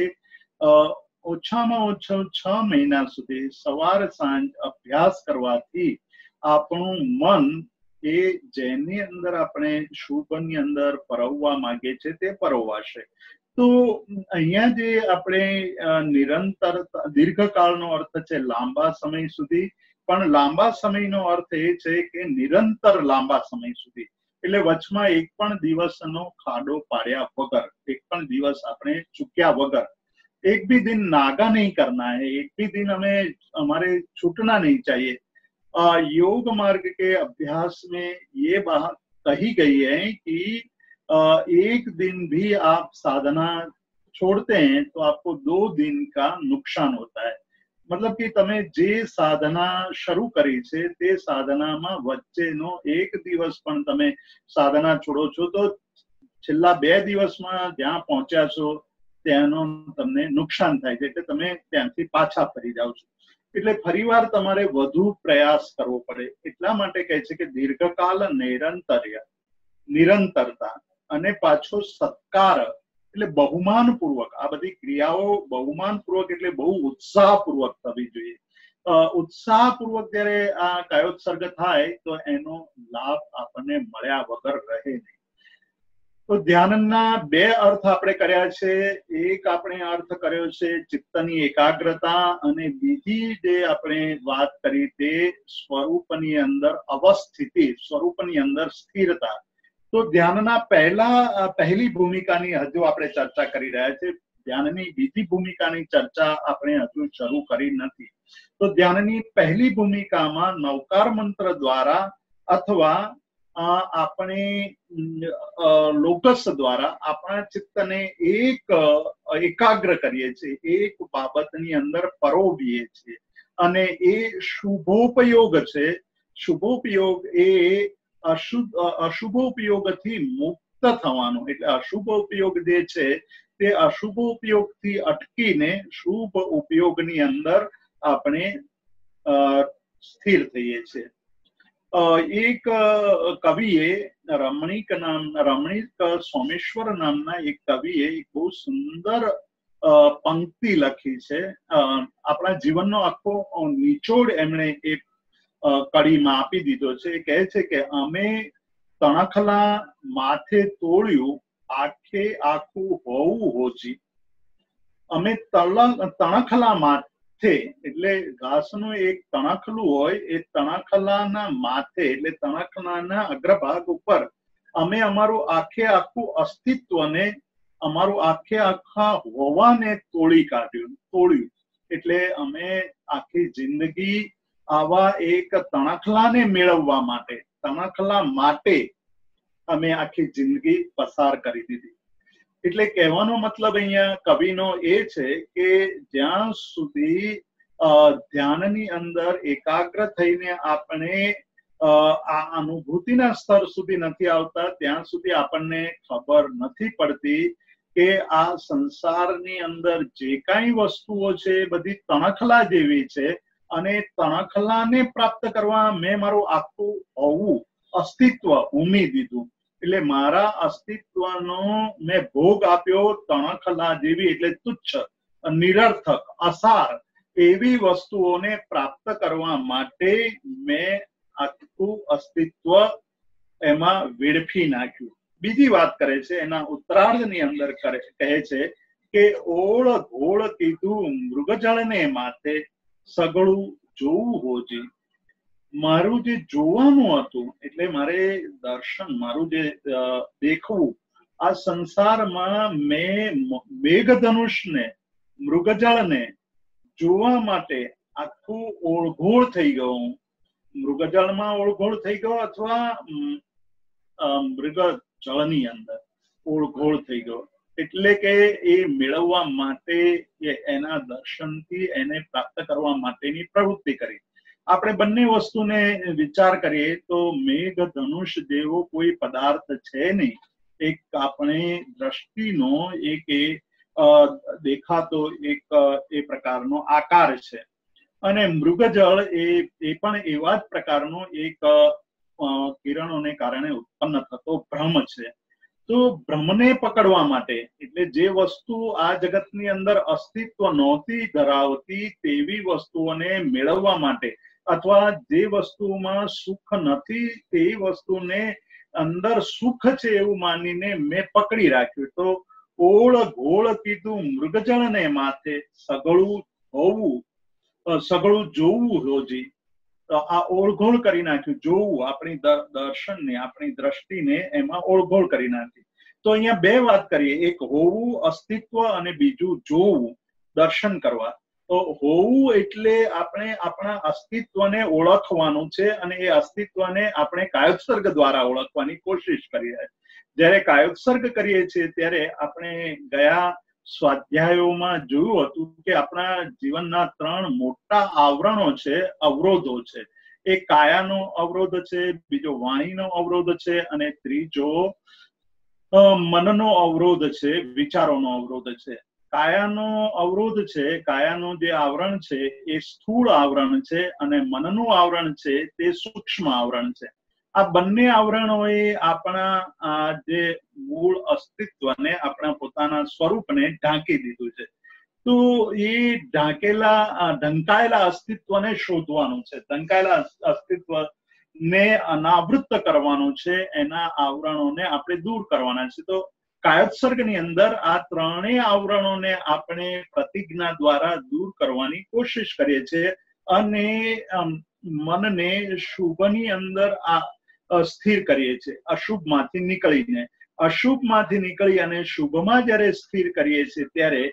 Speaker 2: ઓછામાં ઓછા 6 મહિના સુધી સવાર સાંજ અભ્યાસ કરવાથી આપણું મન એ જેની અંદર આપણે શુભની અંદર પરોવવા માંગે છે તે પરોવાશે. તો અહીંયા જે આપણે નિરંતર દીર્ઘકાળનો અર્થ છે લાંબા સમય સુધી, પણ લાંબા સમયનો અર્થ એ છે કે નિરંતર લાંબા સમય સુધી. એટલે વચમાં એક પણ દિવસનો ખાડો પાડ્યા વગર, એક પણ દિવસ આપણે ચૂક્યા વગર, एक भी दिन नागा नहीं करना है, एक भी दिन हमारे छूटना नहीं चाहिए. योग मार्ग के अभ्यास में ये बात कही गई है कि एक दिन भी आप साधना छोड़ते हैं तो आपको 2 दिन का नुकसान होता है. मतलब कि તમે જે સાધના શરૂ કરી છે તે સાધનામાં વચ્ચેનો એક દિવસ પણ તમે સાધના છોડો છો તો છેલ્લા 2 દિવસમાં જ્યાં પહોંચ્યા છો ત્યાંનો તમને નુકસાન થાય છે, એટલે તમે ત્યાંથી પાછા ફરી જાઓ છો. એટલે ફરીવાર તમારે વધુ પ્રયાસ કરવો પડે. એટલા માટે કહે છે કે દીર્ઘકાલ નિરંતરતા અને પાછો સત્કાર એટલે બહુમાનપૂર્વક. આ બધી ક્રિયાઓ બહુમાનપૂર્વક એટલે બહુ ઉત્સાહપૂર્વક થવી જોઈએ. ઉત્સાહપૂર્વક જયારે આ કાયોત્સર્ગ થાય તો એનો લાભ આપણને મળ્યા વગર રહે નહીં. તો ધ્યાનના બે અર્થ આપણે કર્યા છે. એક આપણે અર્થ કર્યો છે ચિત્તની એકાગ્રતા, અને બીજી જે આપણે વાત કરી તે સ્વરૂપની અંદર અવસ્થિતિ, સ્વરૂપની અંદર સ્થિરતા. તો ધ્યાનના પહેલી ભૂમિકાની હજુ આપણે ચર્ચા કરી રહ્યા છે. ધ્યાનની બીજી ભૂમિકાની ચર્ચા આપણે હજુ શરૂ કરી નથી. તો ધ્યાનની પહેલી ભૂમિકામાં નવકાર મંત્ર દ્વારા અથવા આપણે લોકસ દ્વારા આપણા ચિત્તને એકાગ્ર કરીએ છીએ, એક બાબતની અંદર પરોવીએ છીએ, અને એ શુભોપયોગ છે. શુભોપયોગ એ અશુભોપયોગથી મુક્ત થવાનું. એટલે અશુભોપયોગ જે છે તે અશુભોપયોગથી અટકીને શુભ ઉપયોગની અંદર આપણે સ્થિર થઈએ છીએ. એક કવિએ રમણીક સોમેશ્વર નામના એક કવિએ એક બહુ સુંદર પંક્તિ લખી છે. આપણા જીવનનો આખો નિચોડ એમણે એ કડીમાં આપી દીધો છે. એ કહે છે કે અમે તણખલા માથે તોળ્યું, આખે આખું હોવું હોજી. અમે તણખલા માથે એટલે ઘાસનું એક તણખલું હોય, એ તણખલાના માથે એટલે તણખલાના અગ્રભાગ ઉપર અમે અમારું આખે આખું અસ્તિત્વને, અમારું આખે આખા હોવાને તોડ્યું. એટલે અમે આખી જિંદગી આવા એક તણખલાને મેળવવા માટે, તણખલા માટે અમે આખી જિંદગી પસાર કરી દીધી. એટલે કહેવાનો મતલબ અહીંયા કવિનો એ છે કે જ્યાં સુધી ધ્યાનની અંદર એકાગ્ર થઈને આપણે આ અનુભૂતિના સ્તર સુધી નથી આવતા, ત્યાં સુધી આપણને ખબર નથી પડતી કે આ સંસારની અંદર જે કાંઈ વસ્તુઓ છે એ બધી તણખલા જેવી છે, અને તણખલાને પ્રાપ્ત કરવા મેં મારું આખું હોવું, અસ્તિત્વ ઉમી દીધું. એટલે મારા અસ્તિત્વનો મેં ભોગ આપ્યો તણખલા જેવી, એટલે તુચ્છ, નિરર્થક, અસાર એવી વસ્તુઓને પ્રાપ્ત કરવા માટે મેં આખું અસ્તિત્વ એમાં વેડફી નાખ્યું. બીજી વાત કરે છે એના ઉત્તરાર્ધની અંદર કહે છે કે ઓળ ઘોળ કીધું મૃગજળને માથે, સગળું જોવું હોજી. મારું જે જોવાનું હતું, એટલે મારે દર્શન, મારું જે દેખવું, આ સંસારમાં મેં મેઘધનુષને, મૃગજળને જોવા માટે આખું ઓળઘોળ થઈ ગયો. મૃગજળમાં ઓળઘોળ થઈ ગયો અથવા મૃગજળની અંદર ઓળઘોળ થઈ ગયો. એટલે કે એ મેળવવા માટે, એના દર્શનથી એને પ્રાપ્ત કરવા માટેની પ્રવૃત્તિ કરી. આપણે બંને વસ્તુને વિચાર કરીએ તો મેઘધનુષ જેવો કોઈ પદાર્થ છે નહીં. એક આપણે દ્રષ્ટિનો એક દેખાતો એક એ પ્રકારનો આકાર છે, અને મૃગજળ એ પણ એવા જ પ્રકારનો એક કિરણોને કારણે ઉત્પન્ન થતો ભ્રમ છે. તો ભ્રમને પકડવા માટે, એટલે જે વસ્તુ આ જગતની અંદર અસ્તિત્વ નહોતી ધરાવતી તેવી વસ્તુઓને મેળવવા માટે, અથવા જે વસ્તુમાં સુખ નથી તે વસ્તુને અંદર સુખ છે એવું માનીને મેં પકડી રાખ્યું. તો ઓળ ઘોળ કીધું મૃગજળને માથે, સગળું હોવું, સગળું જોવું રોજી. આ ઓળઘોળ કરી નાખ્યું. જોવું, આપણી દર્શનને, આપણી દ્રષ્ટિને એમાં ઓળઘોળ કરી નાખી. તો અહીંયા બે વાત કરીએ, એક હોવું, અસ્તિત્વ, અને બીજું જોવું, દર્શન કરવા. તો હોવું એટલે આપણે આપણા અસ્તિત્વને ઓળખવાનું છે, અને એ અસ્તિત્વને આપણે કાયોત્સર્ગ દ્વારા ઓળખવાની કોશિશ કરીએ. જ્યારે કાયોત્સર્ગ કરીએ છીએ ત્યારે આપણે ગયા સ્વાધ્યાયોમાં જોયું હતું કે આપણા જીવનના 3 મોટા આવરણો છે, અવરોધો છે. એક કાયાનો અવરોધ છે, બીજો વાણીનો અવરોધ છે, અને ત્રીજો મનનો અવરોધ છે, વિચારોનો અવરોધ છે. કાયાનો અવરોધ છે, કાયાનું જે આવરણ છે એ સ્થૂળ આવરણ છે અને મનનું આવરણ છે તે સૂક્ષ્મ આવરણ છે. આ બંને આવરણોએ આપણા જે મૂળ અસ્તિત્વને, આપણા પોતાના સ્વરૂપને ઢાંકી દીધું છે. તો એ ઢંકાયેલા અસ્તિત્વને શોધવાનું છે, ઢંકાયેલા અસ્તિત્વને અનાવૃત કરવાનું છે, એના આવરણોને આપણે દૂર કરવાના છે. તો કાયોત્સર્ગની અંદર આ ત્રણેય આવરણોને આપણે પ્રતિજ્ઞા દ્વારા દૂર કરવાની કોશિશ કરીએ છીએ અને મનને શુભની અંદર સ્થિર કરીએ છીએ. અશુભમાંથી નીકળી અને શુભમાં જ્યારે સ્થિર કરીએ છીએ ત્યારે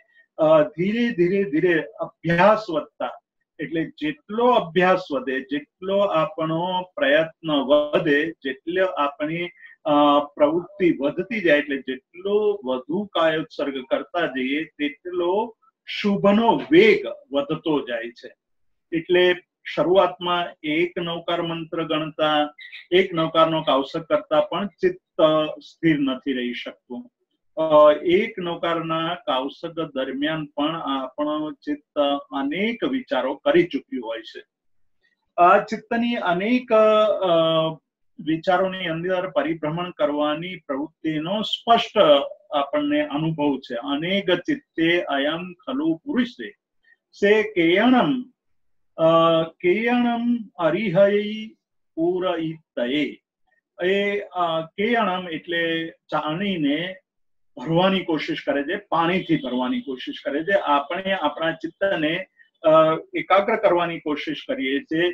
Speaker 2: ધીરે ધીરે અભ્યાસ વધતા, એટલે જેટલો અભ્યાસ વધે, જેટલો આપણો પ્રયત્ન વધે, જેટલો આપણી પ્રવૃત્તિ વધતી જાય, એટલે જેટલો વધુ કાયોત્સર્ગ કરતા જઈએ તેટલો શુભનો વેગ વધતો જાય છે. એટલે શરૂઆતમાં એક નૌકાર મંત્ર ગણતા, એક નૌકારનો કાવસક કરતા પણ ચિત્ત સ્થિર નથી રહી શકતું. એક નૌકારના કાવસક દરમિયાન પણ આપણો ચિત્ત અનેક વિચારો કરી ચૂક્યું હોય છે. આ ચિત્તની અનેક વિચારોની અંદર પરિભ્રમણ કરવાની પ્રવૃત્તિનો સ્પષ્ટ આપણને અનુભવ છે. અનેક ચિત્તે અયમ ખલુ પુરુષે સે કેયણમ અરિહય પૂરઈતયે. એ કેયણમ એટલે ચાણીને ભરવાની કોશિશ કરે છે, પાણીથી ભરવાની કોશિશ કરે છે. આપણે આપણા ચિત્તને એકાગ્ર કરવાની કોશિશ કરીએ છીએ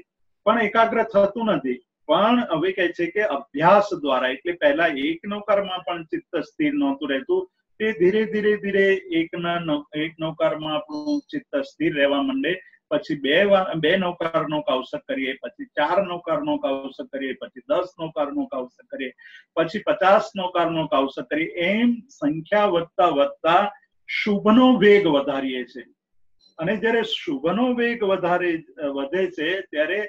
Speaker 2: પણ એકાગ્ર થતું નથી. પણ હવે કહે છે કે અભ્યાસ દ્વારા, એટલે પહેલા એક નૌકારમાં પણ ચિત્ત સ્થિર નહોતું રહેતું, તે ધીરે ધીરે એક નૌકારમાં આપણું ચિત્ત સ્થિર રહેવા માંડે. પછી બે નૌકારનો કાવસક કરીએ, પછી 4 નૌકારનો કાવસક કરીએ, પછી 10 નૌકારનો કાવસક કરીએ, પછી 50 નૌકારનો કાવસક કરીએ. એમ સંખ્યા વધતા શુભનો વેગ વધારીએ છીએ. અને જ્યારે શુભનો વેગ વધે છે ત્યારે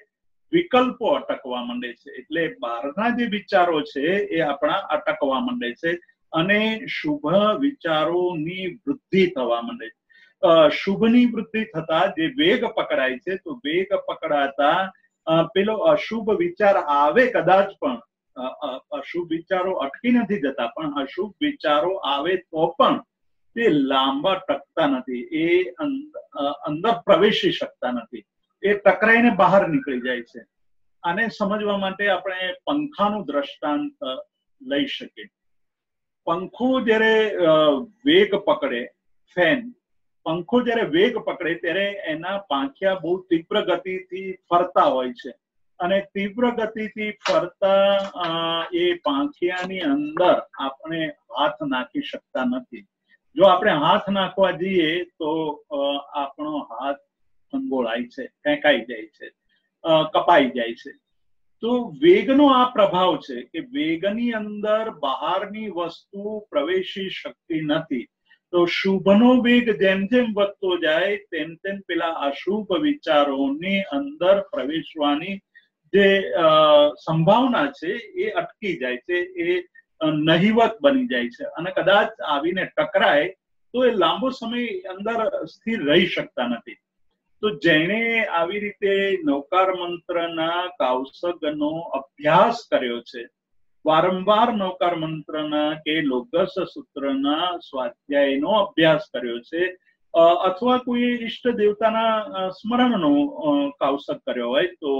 Speaker 2: વિકલ્પો અટકવા માંડે છે. એટલે બહારના જે વિચારો છે એ આપણા અટકવા માંડે છે અને શુભ વિચારોની વૃદ્ધિ થવા માંડે છે. શુભની વૃદ્ધિ થતા જે વેગ પકડાય છે, તો વેગ પકડાતા પેલો અશુભ વિચાર આવે કદાચ, પણ અશુભ વિચારો અટકી નથી જતા, પણ અશુભ વિચારો આવે તો પણ તે લાંબા ટકતા નથી, એ અંદર પ્રવેશી શકતા નથી, એ ટકરાઈને બહાર નીકળી જાય છે. આને સમજવા માટે આપણે પંખાનું દ્રષ્ટાંત લઈ શકીએ. પંખો જ્યારે વેગ પકડે, પંખો જ્યારે વેગ પકડે ત્યારે એના પાંખિયા બહુ તીવ્ર ગતિથી ફરતા હોય છે અને તીવ્ર ગતિથી ફરતા એ પાંખિયાની અંદર આપણે હાથ નાખી શકતા નથી. જો આપણે હાથ નાખવા જઈએ તો આપણો હાથ ફંગોળાય છે, ફેંકાઈ જાય છે, કપાઈ જાય છે. તો વેગનો આ પ્રભાવ છે કે વેગની અંદર બહારની વસ્તુ પ્રવેશી શકતી નથી. તો શુભનો વેગ જેમ જેમ વધતો જાય તેમ પેલા અશુભ વિચારોની અંદર પ્રવેશવાની જે સંભાવના છે એ અટકી જાય છે, એ નહિવત બની જાય છે. અને કદાચ આવીને ટકરાય તો એ લાંબો સમય અંદર સ્થિર રહી શકતા નથી. તો જેણે આવી રીતે નૌકાર મંત્રના કાવસગનો અભ્યાસ કર્યો છે, વારંવાર નૌકાર મંત્રના કે લોગસ સૂત્રના સ્વાધ્યાયનો અભ્યાસ કર્યો છે, અથવા કોઈ ઈષ્ટ દેવતાના સ્મરણનો કાવસગ કર્યો હોય, તો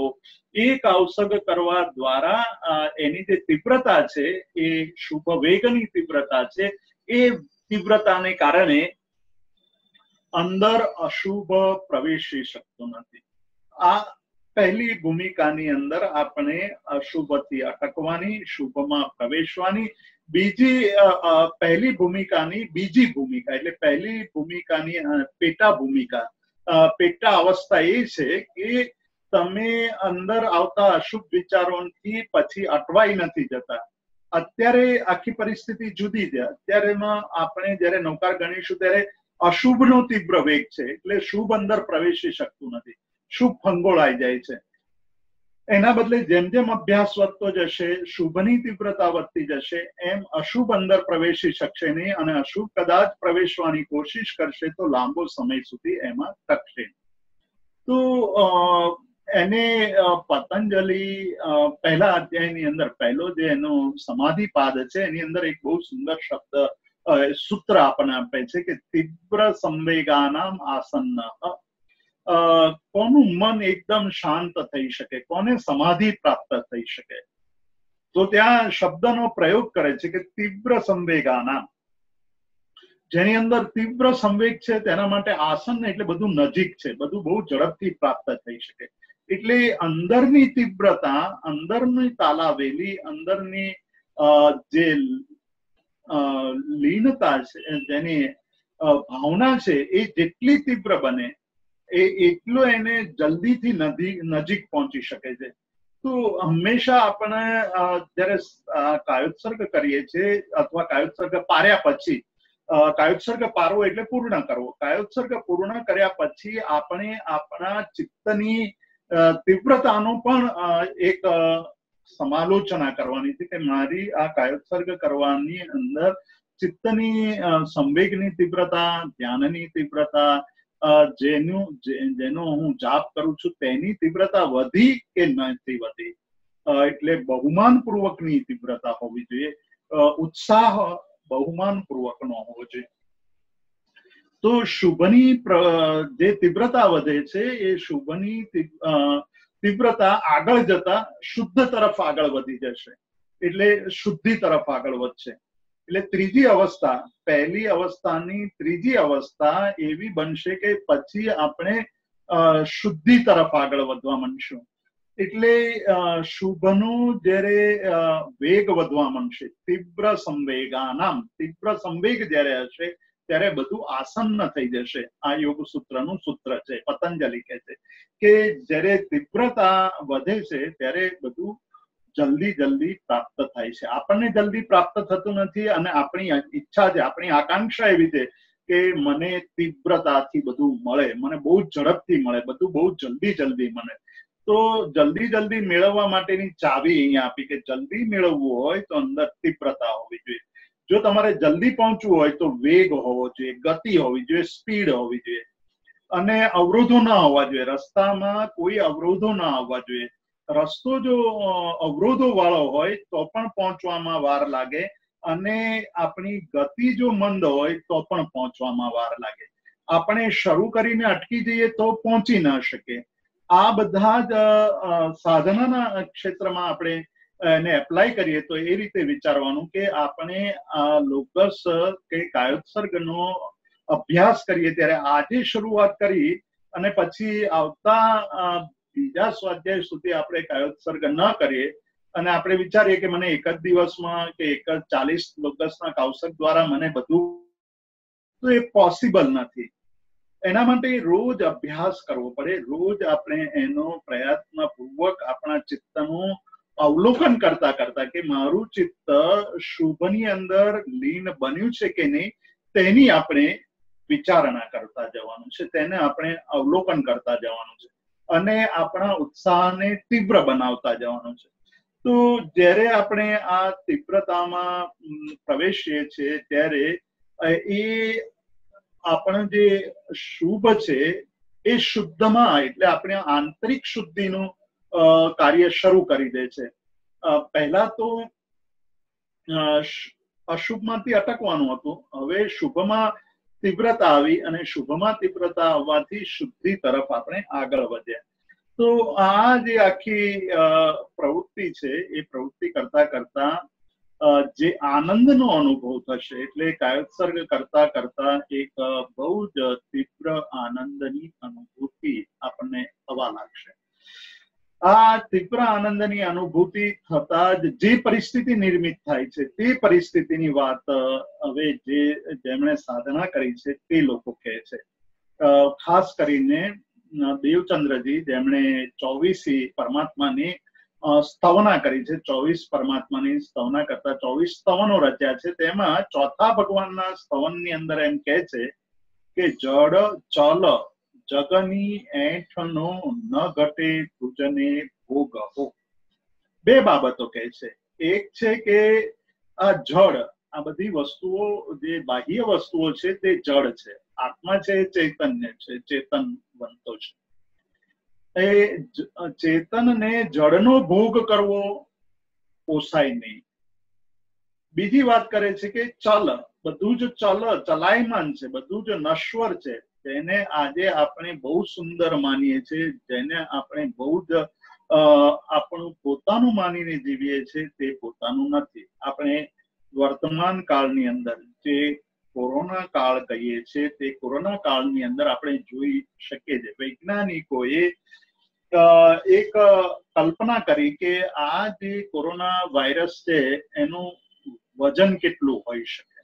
Speaker 2: એ કાવસગ કરવા દ્વારા એની જે તીવ્રતા છે, એ શુભ વેગની તીવ્રતા છે, એ તીવ્રતાને કારણે અંદર અશુભ પ્રવેશી શકતો નથી. આ પહેલી ભૂમિકાની અંદર આપણે અશુભથી અટકવાની, શુભમાં પ્રવેશવાની. પહેલી ભૂમિકાની બીજી ભૂમિકા, એટલે પહેલી ભૂમિકાની પેટા ભૂમિકા, પેટા અવસ્થા એ છે કે તમે અંદર આવતા અશુભ વિચારોથી પછી અટવાઈ નથી જતા. અત્યારે આખી પરિસ્થિતિ જુદી છે. અત્યારેમાં આપણે જયારે નૌકાર ગણીશું ત્યારે અશુભનો તીવ્ર વેગ છે, એટલે શુભ અંદર પ્રવેશી શકતું નથી, શુભ ફંગોળાઈ જાય છે. એના બદલે જેમ જેમ અભ્યાસ વધતો જશે, શુભની તીવ્રતા વધતી જશે, એમ અશુભ અંદર પ્રવેશી શકશે નહીં અને અશુભ કદાચ પ્રવેશવાની કોશિશ કરશે તો લાંબો સમય સુધી એમાં ટકશે. તો એને પતંજલિ પહેલા અધ્યાયની અંદર પહેલો જે એનો સમાધિપાદ છે એની અંદર એક બહુ સુંદર શબ્દ સૂત્ર આપણને આપે છે કે તીવ્ર સંવેગાનામ આસન્ન. કોનું મન એકદમ શાંત થઈ શકે, કોને સમાધિ પ્રાપ્ત થઈ શકે, તો ત્યાં શબ્દનો પ્રયોગ કરે છે કે તીવ્ર સંવેગાનામ. જેની અંદર તીવ્ર સંવેગ છે તેના માટે આસન એટલે બધું નજીક છે, બધું બહુ ઝડપથી પ્રાપ્ત થઈ શકે. એટલે અંદરની તીવ્રતા, અંદરની તાલાવેલી, અંદરની જે લીનતા છે, જેની ભાવના છે, એ જેટલી તીવ્ર બને એટલો એને જલ્દીથી નજીક પહોંચી શકે છે. તો હંમેશા આપણે જયારે કાયોત્સર્ગ કરીએ છીએ અથવા કાયોત્સર્ગ પાર્યા પછી, કાયોત્સર્ગ પારવો એટલે પૂર્ણ કરવો, કાયોત્સર્ગ પૂર્ણ કર્યા પછી આપણે આપણા ચિત્તની તીવ્રતાનો પણ એક સમાલોચના કરવાની છે કે મારી આ કાયોત્સર્ગ કરવાની અંદર ચિત્તની સંવેગની તીવ્રતા, ધ્યાનની તીવ્રતા, જેનો હું જાપ કરું છું તેની તીવ્રતા વધી કે નથી વધી, એટલે બહુમાન પૂર્વકની તીવ્રતા હોવી જોઈએ, ઉત્સાહ બહુમાન પૂર્વકનો હોવો જોઈએ. તો શુભની જે તીવ્રતા વધે છે એ શુભની તીવ્રતા આગળ જતા શુદ્ધ તરફ આગળ વધી જશે, એટલે શુદ્ધિ તરફ આગળ વધશે. એટલે ત્રીજી અવસ્થા, પહેલી અવસ્થાની ત્રીજી અવસ્થા એવી બનશે કે પછી આપણે શુદ્ધિ તરફ આગળ વધવા માંડશું. એટલે શુભનો જ્યારે વેગ વધવા માંડશે, તીવ્ર સંવેગાનામ, તીવ્ર સંવેગ જ્યારે હશે ત્યારે બધું આસન્ન થઈ જશે. આ યોગ સૂત્રનું સૂત્ર છે. પતંજલિ કહે છે કે જ્યારે તીવ્રતા વધે છે ત્યારે બધું જલ્દી પ્રાપ્ત થાય છે. આપણને જલ્દી પ્રાપ્ત થતું નથી અને આપણી ઈચ્છા છે, આપણી આકાંક્ષા એવી છે કે મને તીવ્રતાથી બધું મળે, મને બહુ ઝડપથી મળે, બધું બહુ જલ્દી મળે. તો જલ્દી મેળવવા માટેની ચાવી અહીંયા આપી કે જલ્દી મેળવવું હોય તો અંદર તીવ્રતા હોવી જોઈએ. જો તમારે જલ્દી પહોંચવું હોય તો વેગ હોવો જોઈએ, ગતિ હોવી જોઈએ, સ્પીડ હોવી જોઈએ અને અવરોધો ના હોવા જોઈએ. રસ્તામાં કોઈ અવરોધો ના આવવા જોઈએ. રસ્તો જો અવરોધો વાળો હોય તો પણ પહોંચવામાં વાર લાગે અને આપણી ગતિ જો મંદ હોય તો પણ પહોંચવામાં વાર લાગે. આપણે શરૂ કરીને અટકી જઈએ તો પહોંચી ના શકે. આ બધા જ સાધનાના ક્ષેત્રમાં આપણે એને એપ્લાય કરીએ તો એ રીતે વિચારવાનું કે આપણે લોકસ કે કાયોત્સર્ગનો અભ્યાસ કરીએ ત્યારે આજે શરૂઆત કરી અને પછી આવતા બીજા સ્વાધ્યાય સુધી આપણે કાયોત્સર્ગ ન કરીએ અને આપણે વિચારીએ કે મને એક જ દિવસમાં કે એક જ 40 લોકસના કાયોત્સર્ગ દ્વારા મને બધું, તો એ પોસિબલ નથી. એના માટે રોજ અભ્યાસ કરવો પડે. રોજ આપણે એનો પ્રયત્નપૂર્વક આપણા ચિત્તનું અવલોકન કરતા કે મારું ચિત્ત શુભની અંદર લીન બન્યું છે કે નહીં તેની આપણે વિચારણા કરતા જવાનું છે, તેને આપણે અવલોકન કરતા જવાનું છે અને આપણા ઉત્સાહને તીવ્ર બનાવતા જવાનું છે. તો જ્યારે આપણે આ તીવ્રતામાં પ્રવેશીએ છીએ ત્યારે એ આપણા જે શુભ છે એ શુદ્ધમાં, એટલે આપણે આંતરિક શુદ્ધિનું કાર્ય શરૂ કરી દે છે. પહેલા તો અશુભમાંથી અટકવાનું હતું, હવે શુભમાં તીવ્રતા આવી અને શુભમાં તીવ્રતા આવવાથી શુદ્ધિ તરફ આપણે આગળ વધ્યા. તો આ જે આખી પ્રવૃત્તિ છે એ પ્રવૃત્તિ કરતા જે આનંદનો અનુભવ થશે, એટલે કાયોત્સર્ગ કરતા એક બહુ જ તીવ્ર આનંદની અનુભૂતિ આપણને થવા લાગશે. આ તીવ્ર આનંદની અનુભૂતિ થતા જ જે પરિસ્થિતિ નિર્મિત થાય છે તે પરિસ્થિતિની વાત હવે જેમણે સાધના કરી છે તે લોકો કહે છે. ખાસ કરીને દેવચંદ્રજી, જેમણે 24 પરમાત્માની સ્તવના કરી છે, 24 પરમાત્માની સ્તવના કરતા 24 સ્તવનો રચ્યા છે. તેમાં ચોથા ભગવાનના સ્તવનની અંદર એમ કહે છે કે જડ ચલ જગની એઠનો ન ઘટે તુજને ભોગવો. બે બાબતો કહે છે. એક છે કે આ જળ, આ બધી વસ્તુઓ જે બાહ્ય વસ્તુઓ છે તે જળ છે, આત્મા છે ચૈતન્ય છે, ચેતનવંતો છે. એ ચેતનને જળનો ભોગ કરવો પોસાય નહીં. બીજી વાત કરે છે કે ચલ, બધું જ ચલાયમાન છે, બધું જ નશ્વર છે, જેને આજે આપણે બહુ સુંદર માનીએ છીએ, જેને આપણે બહુ જ આપણું પોતાનું માનીને જીવીએ છીએ, તે પોતાનું નથી. આપણે વર્તમાન કાળની અંદર જે કોરોના કાળ કહીએ છીએ, તે કોરોના કાળની અંદર આપણે જોઈ શકીએ છીએ વૈજ્ઞાનિકોએ એક કલ્પના કરી કે આ જે કોરોના વાયરસ છે એનું વજન કેટલું હોઈ શકે,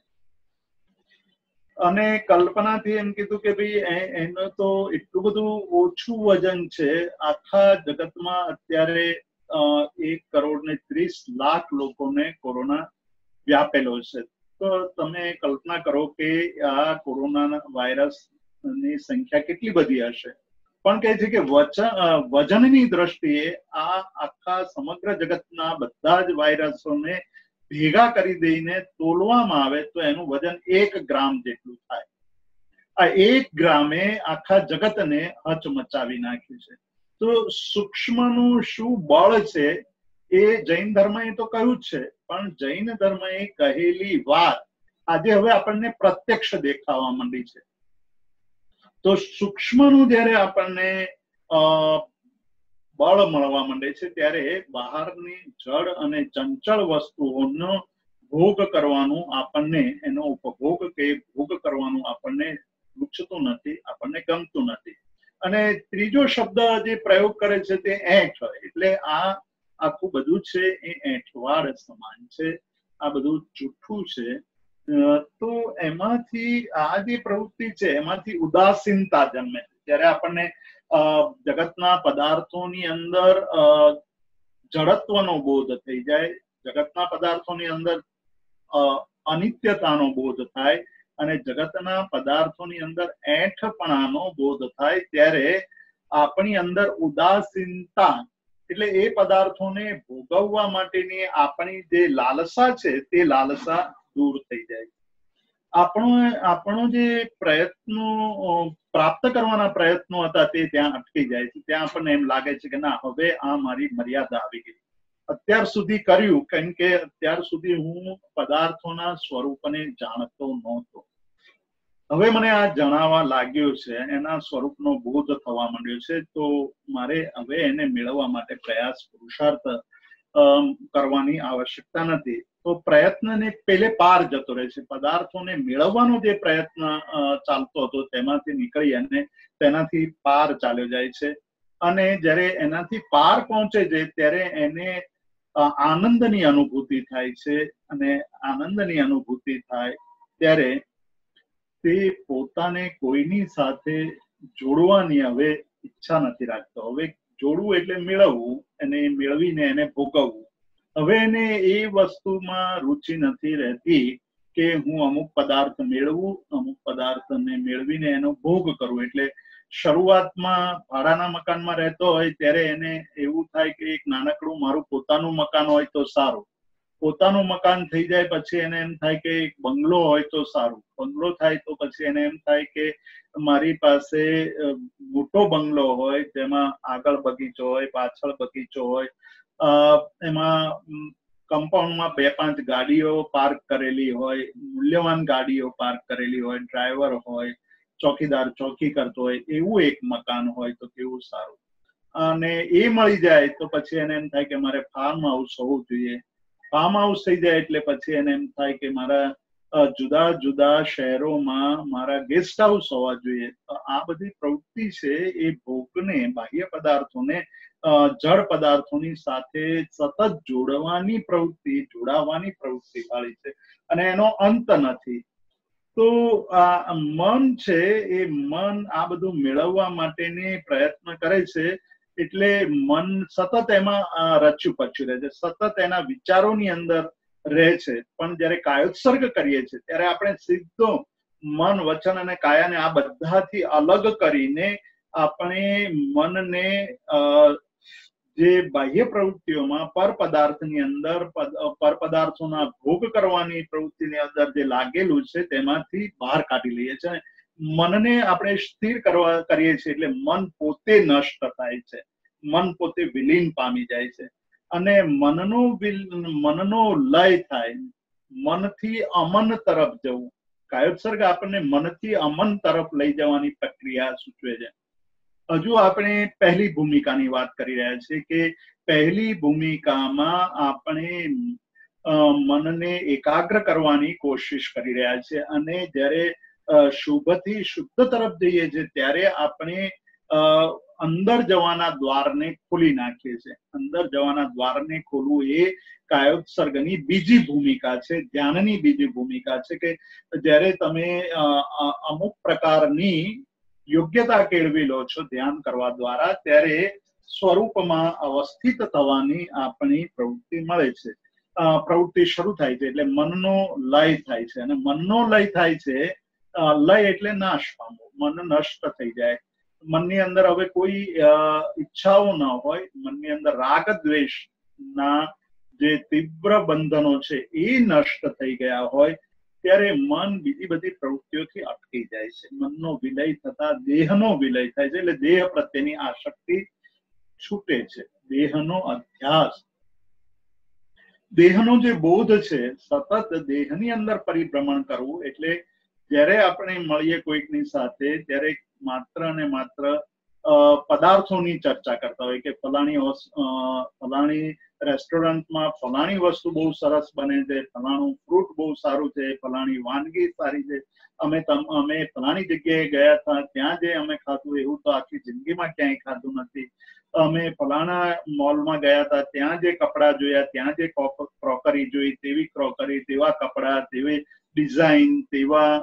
Speaker 2: અને કલ્પનાથી એમ કીધું કે ભાઈ એનું તો એટલું બધું ઓછું વજન છે, આખા જગતમાં અત્યારે 1,30,00,000 લોકોને કોરોના વ્યાપેલો છે. તો તમે કલ્પના કરો કે આ કોરોના વાયરસની સંખ્યા કેટલી બધી હશે. પણ કહે છે કે વજનની દ્રષ્ટિએ આ આખા સમગ્ર જગતના બધા જ વાયરસોને ભેગા કરી દઈને તોલવામાં આવે તો એનું વજન 1 ગ્રામ જેટલું થાય. આ 1 ગ્રામે આખા જગતને હચમચાવી નાખ્યું છે. તો સૂક્ષ્મનું શું બળ છે એ જૈન ધર્મએ તો કહ્યું જ છે, પણ જૈન ધર્મએ કહેલી વાત આજે હવે આપણને પ્રત્યક્ષ દેખાવા માંડી છે. તો સૂક્ષ્મનું જ્યારે આપણને બળ મળવા માંડે છે ત્યારે બહારની જળ અને ચંચળ વસ્તુઓનો ભોગ કરવાનું આપણને, એનો ઉપભોગ કે ભોગ કરવાનું આપણને રૂચતું નથી, આપણને ગમતું નથી. અને ત્રીજો શબ્દ જે પ્રયોગ કરે છે તે એઠ, એટલે આ આખું બધું છે એ એઠવાડ સમાન છે, આ બધું જૂઠું છે. તો એમાંથી આ જે પ્રવૃત્તિ છે એમાંથી ઉદાસીનતા જન્મે. જ્યારે આપણને જગતના પદાર્થોની અંદર જડત્વનો બોધ થઈ જાય, જગતના પદાર્થોની અંદર અનિત્યતાનો બોધ થાય અને જગતના પદાર્થોની અંદર એઠપણાનો બોધ થાય, ત્યારે આપણી અંદર ઉદાસીનતા, એટલે એ પદાર્થોને ભોગવવા માટેની આપણી જે લાલસા છે તે લાલસા દૂર થઈ જાય. આપણો જે પ્રયત્નો પ્રાપ્ત કરવાના પ્રયત્નો હતા તે ત્યાં અટકી જાય છે. ત્યાં આપણને એમ લાગે છે કે ના, હવે આ મારી મર્યાદા આવી ગઈ. અત્યાર સુધી કર્યું, કેમ કે અત્યાર સુધી હું પદાર્થોના સ્વરૂપને જાણતો નહોતો, હવે મને આ જણાવવા લાગ્યો છે, એના સ્વરૂપનો બોધ થવા માંડ્યો છે, તો મારે હવે એને મેળવવા માટે પ્રયાસ, પુરુષાર્થ કરવાની આવશ્યકતા નથી. તો પ્રયત્નને પેલે પાર જતો રહે છે. પદાર્થોને મેળવવાનો જે પ્રયત્ન ચાલતો હતો તેમાંથી નીકળી અને તેનાથી પાર ચાલ્યો જાય છે. અને જ્યારે એનાથી પાર પહોંચે છે ત્યારે એને આનંદની અનુભૂતિ થાય છે, અને આનંદની અનુભૂતિ થાય ત્યારે તે પોતાને કોઈની સાથે જોડવાની હવે ઈચ્છા નથી રાખતો. હવે જોડવું એટલે મેળવવું, અને મેળવીને એને ભોગવવું. હવે એને એ વસ્તુમાં રુચિ નથી રહેતી કે હું અમુક પદાર્થ મેળવું, અમુક પદાર્થને મેળવીને એનો ભોગ કરવું. એટલે શરૂઆતમાં ભાડાના મકાનમાં રહેતો હોય ત્યારે એને એવું થાય કે એક નાનકડું મારું પોતાનું મકાન હોય તો સારું. પોતાનું મકાન થઈ જાય પછી એને એમ થાય કે એક બંગલો હોય તો સારું. બંગલો થાય તો પછી એને એમ થાય કે મારી પાસે મોટો બંગલો હોય, જેમાં આગળ બગીચો હોય, પાછળ બગીચો હોય, એમાં કમ્પાઉન્ડમાં 2-5 ગાડીઓ પાર્ક કરેલી હોય, મૂલ્યવાન ગાડીઓ પાર્ક કરેલી હોય, ડ્રાઈવર હોય, ચોકીદાર ચોકી કરતો હોય, એવું એક મકાન હોય તો કેવું સારું. અને એ મળી જાય તો પછી એને એમ થાય કે મારે ફાર્મ હાઉસ હોવું જોઈએ. ફાર્મ હાઉસ થઈ જાય એટલે પછી એને એમ થાય કે મારા જુદા જુદા શહેરોમાં મારા ગેસ્ટ હાઉસ હોવા જોઈએ. આ બધી પ્રવૃત્તિ છે એ ભોગને, બાહ્ય પદાર્થોને જળ પદાર્થોની સાથે સતત જોડાવાની પ્રવૃત્તિ વાળી છે, અને એનો અંત નથી. તો આ મન છે એ મન આ બધું મેળવવા માટેની પ્રયત્ન કરે છે, એટલે મન સતત એમાં રચ્યું પચ્યું રહે છે, સતત એના વિચારોની અંદર રહે છે. પણ જયારે કાયોત્સર્ગ કરીએ છીએ ત્યારે આપણે સીધો મન, વચન અને કાયાને આ બધાથી અલગ કરીને આપણે મનને જે બાહ્ય પ્રવૃત્તિઓમાં પર પદાર્થની અંદર પર પદાર્થોના ભોગ કરવાની પ્રવૃત્તિની અંદર જે લાગેલું છે તેમાંથી બહાર કાઢી લઈએ છીએ. મનને આપણે સ્થિર કરીએ છીએ એટલે મન પોતે નષ્ટ થાય છે, મન પોતે વિલીન પામી જાય છે અને મનનો લય થાય, મનથી અમન તરફ જવું. કાયોત્સર્ગ આપણને મનથી અમન તરફ લઈ જવાની પ્રક્રિયા સૂચવે છે. હજુ આપણે પહેલી ભૂમિકાની વાત કરી રહ્યા છીએ કે પહેલી ભૂમિકામાં આપણે મનને એકાગ્ર કરવાની કોશિશ કરી રહ્યા છીએ અને જ્યારે શુભથી શુદ્ધ તરફ જઈએ છીએ ત્યારે આપણે અંદર જવાના દ્વારને ખોલી નાખીએ છીએ. અંદર જવાના દ્વારને ખોલવું એ કાયોત્સર્ગની બીજી ભૂમિકા છે, ધ્યાનની બીજી ભૂમિકા છે કે જ્યારે તમે અમુક પ્રકારની યોગ્યતા કેળવી લો છો ધ્યાન કરવા દ્વારા ત્યારે સ્વરૂપમાં અવસ્થિત થવાની આપણી પ્રવૃત્તિ મળે છે, પ્રવૃત્તિ શરૂ થાય છે. એટલે મનનો લય થાય છે અને મનનો લય થાય છે, લય એટલે નાશ પામવો, મન નષ્ટ થઈ જાય. મનની અંદર હવે કોઈ ઈચ્છાઓ ન હોય, મનની અંદર રાગ દ્વેષ ના જે તીવ્ર બંધનો છે એ નષ્ટ થઈ ગયા હોય ત્યારે મન બીજી બધી પ્રવૃત્તિઓથી અટકી જાય છે. મનનો વિલય થતા દેહનો વિલય થાય છે એટલે દેહ પ્રત્યેની આસક્તિ છૂટે છે. દેહનો અધ્યાસ, દેહનો જે બોધ છે, સતત દેહની અંદર પરિભ્રમણ કરવું. એટલે જ્યારે આપણે મળીએ કોઈકની સાથે ત્યારે માત્ર ને માત્ર પદાર્થોની ચર્ચા કરતા હોય કે ફલાણી રેસ્ટોરન્ટમાં ફલાણી વસ્તુ બહુ સરસ બને છે, ફલાણું ફ્રૂટ બહુ સારું છે, ફલાણી વાનગી સારી છે, અમે ફલાણી જગ્યાએ ગયા હતા, ત્યાં જે અમે ખાધું એવું તો આખી જિંદગીમાં ક્યાંય ખાધું નથી, અમે ફલાણા મોલમાં ગયા હતા, ત્યાં જે કપડા જોયા, ત્યાં જે ક્રોકરી જોઈ, તેવી ક્રોકરી, તેવા કપડા, તેવી ડિઝાઇન, તેવા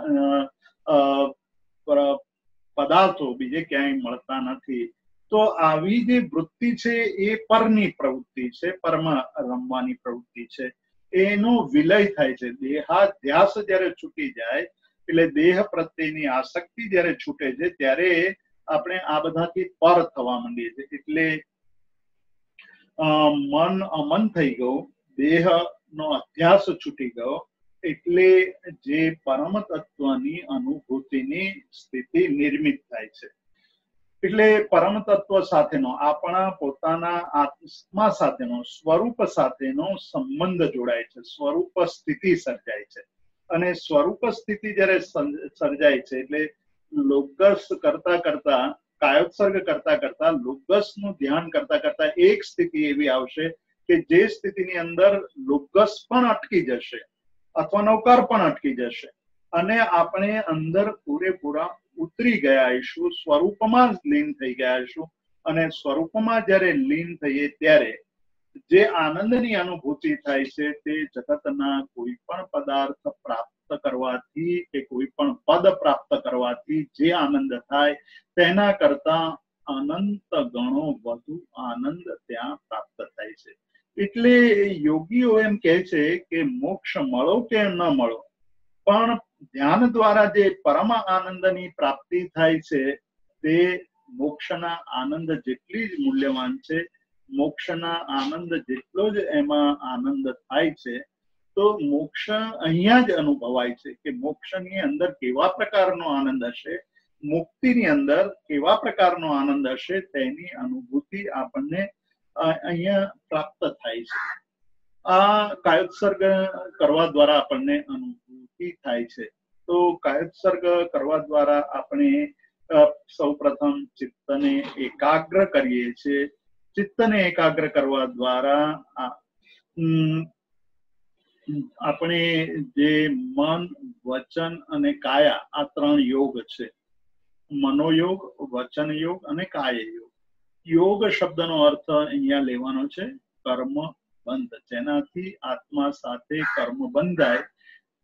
Speaker 2: પદાર્થો બીજે ક્યાંય મળતા નથી. તો આવી જે વૃત્તિ છે એ પરની પ્રવૃત્તિ છે, પરમાં રમવાની પ્રવૃત્તિ છે, એનો વિલય થાય છે. દેહાધ્યાસ જ્યારે છૂટી જાય એટલે દેહ પ્રત્યેની આસક્તિ જ્યારે છૂટે છે ત્યારે આપણે આ બધાથી પર થવા માંડીએ છીએ. એટલે મન અમન થઈ ગયું, દેહનો અધ્યાસ છૂટી ગયો એટલે જે પરમ તત્વની અનુભૂતિની સ્થિતિ નિર્મિત થાય છે. એટલે પરમ તત્વ સાથેનો, આપણા પોતાના આત્મા સાથેનો, સ્વરૂપ સાથેનો સંબંધ જોડાય છે, સ્વરૂપ સ્થિતિ સર્જાય છે. અને સ્વરૂપ સ્થિતિ જ્યારે સર્જાય છે એટલે લોગસ કરતા કરતા, કાયોત્સર્ગ કરતા કરતા, લોગસનું ધ્યાન કરતા કરતા એક સ્થિતિ એવી આવશે કે જે સ્થિતિની અંદર લોગસ પણ અટકી જશે અથવા નૌકાર પણ અટકી જશે અને આપણે અંદર પૂરેપૂરા ઉતરી ગયા આવીશું, સ્વરૂપમાં જ લીન થઈ ગયા આવીશું. અને સ્વરૂપમાં જ્યારે લીન થઈએ ત્યારે જે આનંદની અનુભૂતિ થાય છે તે જગતના કોઈ પણ પદાર્થ પ્રાપ્ત કરવાથી કે કોઈ પણ પદ પ્રાપ્ત કરવાથી જે આનંદ થાય તેના કરતા અનંત ગણો વધુ આનંદ ત્યાં પ્રાપ્ત થાય છે. એટલે યોગીઓ એમ કહે છે કે મોક્ષ મળો કે ન મળો, પણ ધ્યાન દ્વારા જે પરમ આનંદની પ્રાપ્તિ થાય છે તે મોક્ષના આનંદ જેટલી જ મૂલ્યવાન છે. મોક્ષના આનંદ જેટલો જ એમાં આનંદ થાય છે તો મોક્ષ અહીંયા જ અનુભવાય છે કે મોક્ષની અંદર કેવા પ્રકારનો આનંદ હશે, મુક્તિની અંદર કેવા પ્રકારનો આનંદ હશે તેની અનુભૂતિ આપણને અહીંયા પ્રાપ્ત થાય છે. આ કાયોત્સર્ગ કરવા દ્વારા આપણને અનુભૂતિ થાય છે. તો કાયોત્સર્ગ કરવા દ્વારા આપણે સૌ પ્રથમ ચિત્તને એકાગ્ર કરીએ છીએ. ચિત્તને એકાગ્ર કરવા દ્વારા આપણે જે મન, વચન અને કાયા, આ ત્રણ યોગ છે, મનોયોગ, વચન યોગ અને કાય યોગ. યોગ શબ્દનો અર્થ અહીંયા લેવાનો છે કર્મ બંધ, જેનાથી આત્મા સાથે કર્મ બંધાય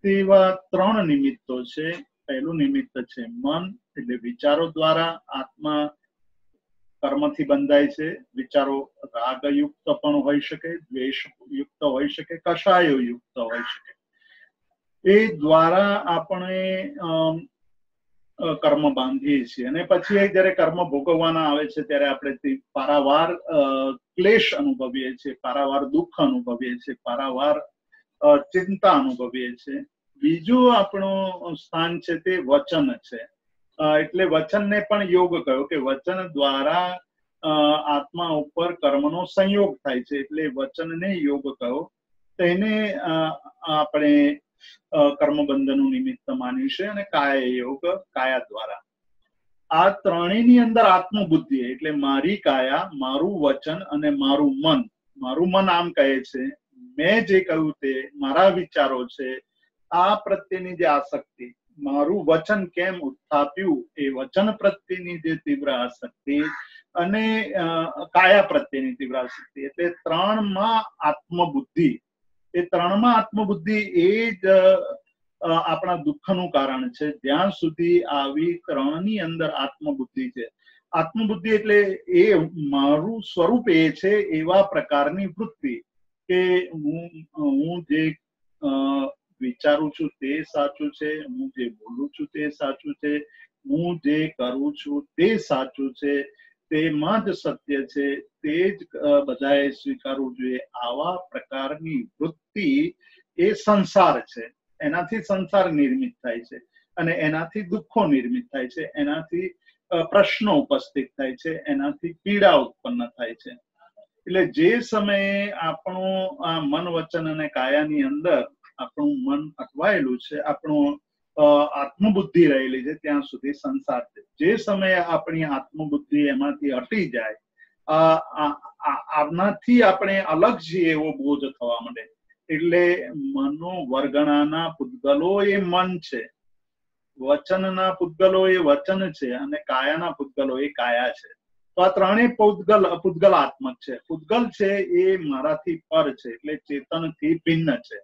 Speaker 2: તેવા ત્રણ નિમિત્તો છે. પહેલું નિમિત્ત છે મન, એટલે વિચારો દ્વારા આત્મા કર્મથી બંધાય છે. વિચારો રાગયુક્ત પણ હોઈ શકે, દ્વેષયુક્ત હોઈ શકે, કષાયો યુક્ત હોઈ શકે. એ દ્વારા આપણે કર્મ બાંધીએ છીએ અને પછી જ્યારે કર્મ ભોગવવાના આવે છે ત્યારે આપણે પારાવાર ક્લેશ અનુભવીએ છીએ, પારાવાર દુઃખ અનુભવીએ છીએ, પારાવાર ચિંતા અનુભવીએ છીએ. બીજું આપણું સ્થાન છે તે વચન છે. એટલે વચનને પણ યોગ કહ્યો કે વચન દ્વારા આત્મા ઉપર કર્મનો સંયોગ થાય છે, એટલે વચનને યોગ કહ્યો. તેને આપણે કર્મબંધનનું નિમિત્ત માન્યું છે. અને કાયા યોગ, કાયા દ્વારા આ ત્રણેયની અંદર આત્મબુદ્ધિ એટલે મારી કાયા, મારું વચન અને મારું મન. મારું મન આમ કહે છે મેં જે કહ્યું તે મારા વિચારો છે, આ પ્રત્યેની જે આસક્તિ, મારું વચન કેમ ઉત્થાપ્યું એ વચન પ્રત્યેની જે તીવ્ર આસક્તિ અને કાયા પ્રત્યેની તીવ્ર આસક્તિ, એટલે ત્રણમાં આત્મબુદ્ધિ. એ ત્રણમાં આત્મબુદ્ધિ એ જ આપણા દુઃખનું કારણ છે. જ્યાં સુધી આવી ત્રણની અંદર આત્મબુદ્ધિ છે. આત્મબુદ્ધિ એટલે એ મારું સ્વરૂપ એ છે એવા પ્રકારની વૃત્તિ કે હું જે વિચારું છું તે સાચું છે, હું જે બોલું છું તે સાચું છે, હું જે કરું છું તે સાચું છે, તેમાં જ સત્ય છે, તે જ બધાએ સ્વીકારવું જોઈએ. આવા પ્રકારની વૃત્તિ એ સંસાર છે. એનાથી સંસાર નિર્મિત થાય છે અને એનાથી દુઃખો નિર્મિત થાય છે, એનાથી પ્રશ્નો ઉપસ્થિત થાય છે, એનાથી પીડા ઉત્પન્ન થાય છે. એટલે જે સમયે આપણું આ મન, વચન અને કાયાની અંદર આપણું મન અટવાયેલું છે, આપણું આત્મબુદ્ધિ રહેલી છે, ત્યાં સુધી સંસાર છે. જે સમયે આપણી આત્મબુદ્ધિ એમાંથી હટી જાય, આનાથી આપણે અલગ છીએ એવો બોધ થવા માંડે. એટલે મનોવર્ગણાના પૂતગલો એ મન છે, વચનના પૂતગલો એ વચન છે અને કાયાના પૂતગલો એ કાયા છે. તો આ ત્રણેય પૂતગલાત્મક છે. પૂતગલ છે એ મારાથી પર છે, એટલે ચેતનથી ભિન્ન છે.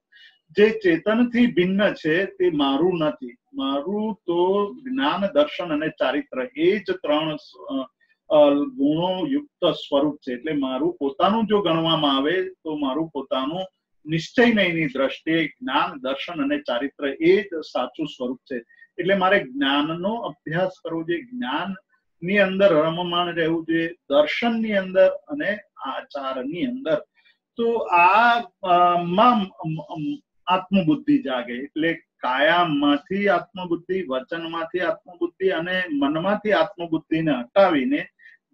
Speaker 2: જે ચેતનથી ભિન્ન છે તે મારું નથી. મારું તો જ્ઞાન, દર્શન અને ચારિત્ર એ જ ત્રણ ગુણો યુક્ત સ્વરૂપ છે. એટલે મારું પોતાનું જો ગણવામાં આવે તો મારું પોતાનું નિશ્ચયની દ્રષ્ટિએ જ્ઞાન, દર્શન અને ચારિત્ર એ જ સાચું સ્વરૂપ છે. એટલે મારે જ્ઞાનનો અભ્યાસ કરવો જોઈએ, જ્ઞાન ની અંદર રમમાણ રહેવું જોઈએ, દર્શનની અંદર અને આચારની અંદર. તો આ આત્મબુદ્ધિ જાગે. એટલે કાયામાંથી આત્મબુદ્ધિ, વચનમાંથી આત્મબુદ્ધિ અને મનમાંથી આત્મબુદ્ધિને હટાવીને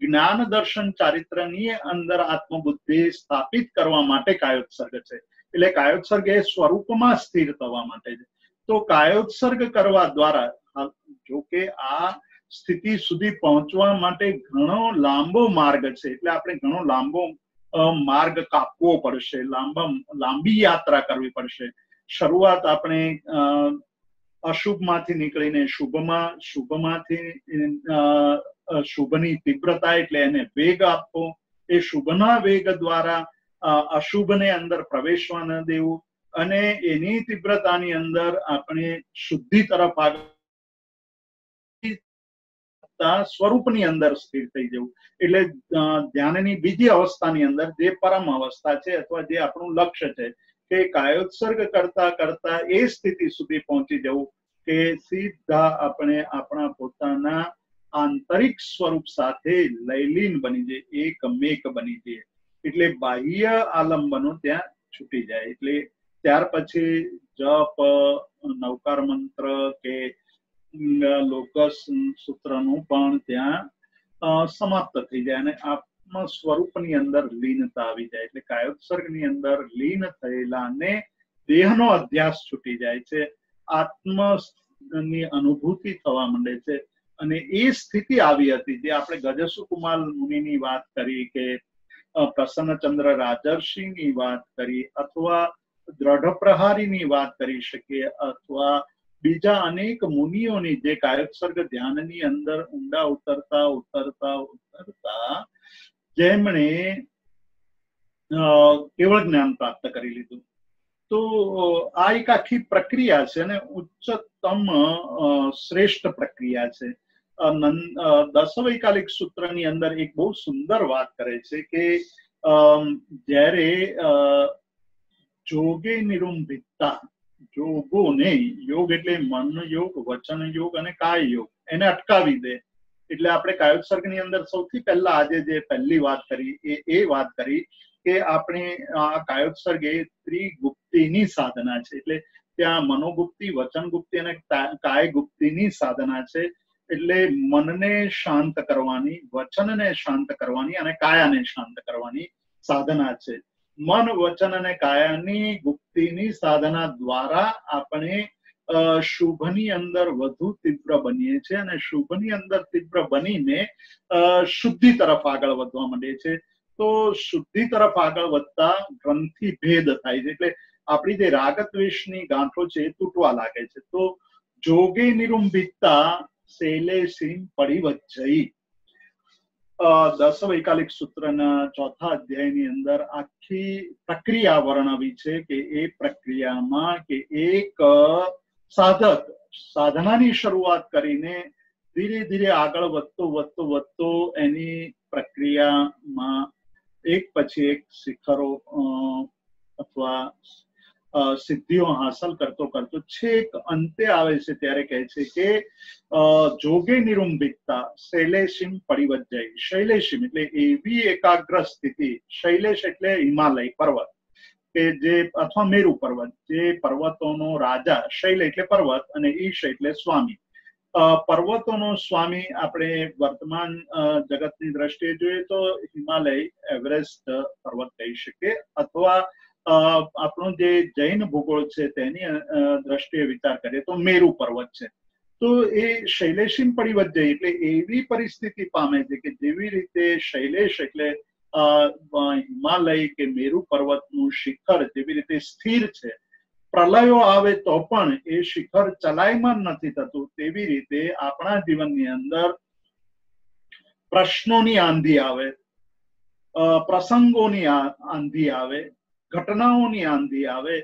Speaker 2: જ્ઞાન, દર્શન, ચારિત્રની અંદર આત્મબુદ્ધિ સ્થાપિત કરવા માટે કાયોત્સર્ગ છે. એટલે કાયોત્સર્ગ એ સ્વરૂપમાં સ્થિર થવા માટે છે. તો કાયોત્સર્ગ કરવા દ્વારા જો કે આ સ્થિતિ સુધી પહોંચવા માટે ઘણો લાંબો માર્ગ છે. એટલે આપણે ઘણો લાંબો માર્ગ કાપવો પડશે, લાંબી યાત્રા કરવી પડશે. શરૂઆત આપણે અશુભમાંથી નીકળીને શુભમાં, શુભમાંથી શુભની તીવ્રતા એટલે એને વેગ આપવો, એ શુભના વેગ દ્વારા અશુભને અંદર પ્રવેશવા ન દેવું અને એની તીવ્રતાની અંદર આપણે શુદ્ધિ તરફ આગળ સ્વરૂપની અંદર સ્થિર થઈ જવું. એટલે ધ્યાનની બીજી અવસ્થાની અંદર જે પરમ અવસ્થા છે અથવા જે આપણું લક્ષ્ય છે કે કાયોત્સર્ગ કરતા કરતા એ સ્થિતિ સુધી પહોંચી જવું કે સીધા આપણે આપણા પોતાના આંતરિક સ્વરૂપ સાથે લયલીન બની જાય, એકમેક બની જાય. એટલે બાહ્ય આલંબનો ત્યાં છૂટી જાય. એટલે ત્યાર પછી જપ, નવકાર મંત્ર કે લોકસ સૂત્રનું પણ ત્યાં સમાપ્ત થઈ જાય અને આત્મ સ્વરૂપની અંદર લીનતા આવી જાય. એટલે કાયોત્સર્ગની અંદર લીન થયેલાને દેહનો અધ્યાસ છૂટી જાય છે, આત્મની અનુભૂતિ થવા માંડે છે. અને એ સ્થિતિ આવી હતી જે આપણે ગજસુકુમાર મુનિની વાત કરી કે પ્રસન્નચંદ્ર રાજર્ષિની વાત કરી અથવા દ્રઢ પ્રહારીની વાત કરી શકીએ અથવા બીજા અનેક મુનિઓની જે કાયોત્સર્ગ ધ્યાનની અંદર ઊંડા ઉતરતા ઉતરતા ઉતરતા જેમણે કેવળ જ્ઞાન પ્રાપ્ત કરી લીધું. તો આ એક આખી પ્રક્રિયા છે અને ઉચ્ચતમ શ્રેષ્ઠ પ્રક્રિયા છે. દસવૈકાલિક સૂત્રની અંદર એક બહુ સુંદર વાત કરે છે કે જ્યારે જોગે નિરુંભિતતા જોગો નહીં, યોગ એટલે મન યોગ, વચન યોગ અને કાય યોગ, એને અટકાવી દે. એટલે આપણે કાયોત્સર્ગની અંદર સૌથી પહેલા આજે જે પહેલી વાત કરી એ વાત કરી કે આપણે આ કાયોત્સર્ગ એ ત્રિગુપ્તિની સાધના છે. એટલે ત્યાં મનોગુપ્તિ, વચન ગુપ્તિ અને કાય ગુપ્તિની સાધના છે. એટલે મનને શાંત કરવાની, વચનને શાંત કરવાની અને કાયાને શાંત કરવાની સાધના છે. મન, વચન અને કાયાની ગુપ્તિની સાધના દ્વારા આપણે શુભની અંદર વધુ તીવ્ર બનીએ છીએ અને શુભની અંદર તીવ્ર બનીને શુદ્ધિ તરફ આગળ વધવા માંડીએ છીએ. તો શુદ્ધિ તરફ આગળ વધતા ગ્રંથિ ભેદ થાય છે. એટલે આપણી જે રાગદ્વેષની ગાંઠો છે એ તૂટવા લાગે છે. તો જોગે નિરુંભિતતા શૈલેષીમ પરિવજ્જયી, 10 વૈકાલિક સૂત્રના 4થા અધ્યાયની અંદર આખી પ્રક્રિયા વર્ણવી છે કે એ પ્રક્રિયામાં કે એક સાધક સાધનાની શરૂઆત કરીને ધીરે ધીરે આગળ વધતો એની પ્રક્રિયામાં એક પછી એક શિખરો અથવા સિદ્ધિઓ હાંસલ કરતો છેક અંતે આવે છે ત્યારે કહે છે કે જોગે નિરુંભિતતા શૈલેષીમ પરિવજ્જયી. શૈલેષીમ એટલે એવી એકાગ્ર સ્થિતિ, શૈલેષ એટલે હિમાલય પર્વત કે જે અથવા મેરુ પર્વત, જે પર્વતોનો રાજા. શૈલ એટલે પર્વત અને ઈશ એટલે સ્વામી. પર્વતોનો સ્વામી આપણે વર્તમાન જગતની દ્રષ્ટિએ જોઈએ તો હિમાલય, એવરેસ્ટ પર્વત કહી શકીએ, અથવા આપણો જે જૈન ભૂગોળ છે તેની દ્રષ્ટિએ વિચાર કરીએ તો મેરુ પર્વત છે. તો એ શૈલેષીમ પરિવજ્જયી એટલે એવી પરિસ્થિતિ પામે છે કે જેવી રીતે શૈલેષ એટલે હિમાલય કે મેરુ પર્વતનું શિખર જેવી રીતે સ્થિર છે, પ્રલયો આવે તો પણ એ શિખર ચલાયમાન નથી થતું, તેવી રીતે આપણા જીવનની અંદર પ્રશ્નોની આંધી આવે, પ્રસંગોની આંધી આવે, ઘટનાઓની આંધી આવે,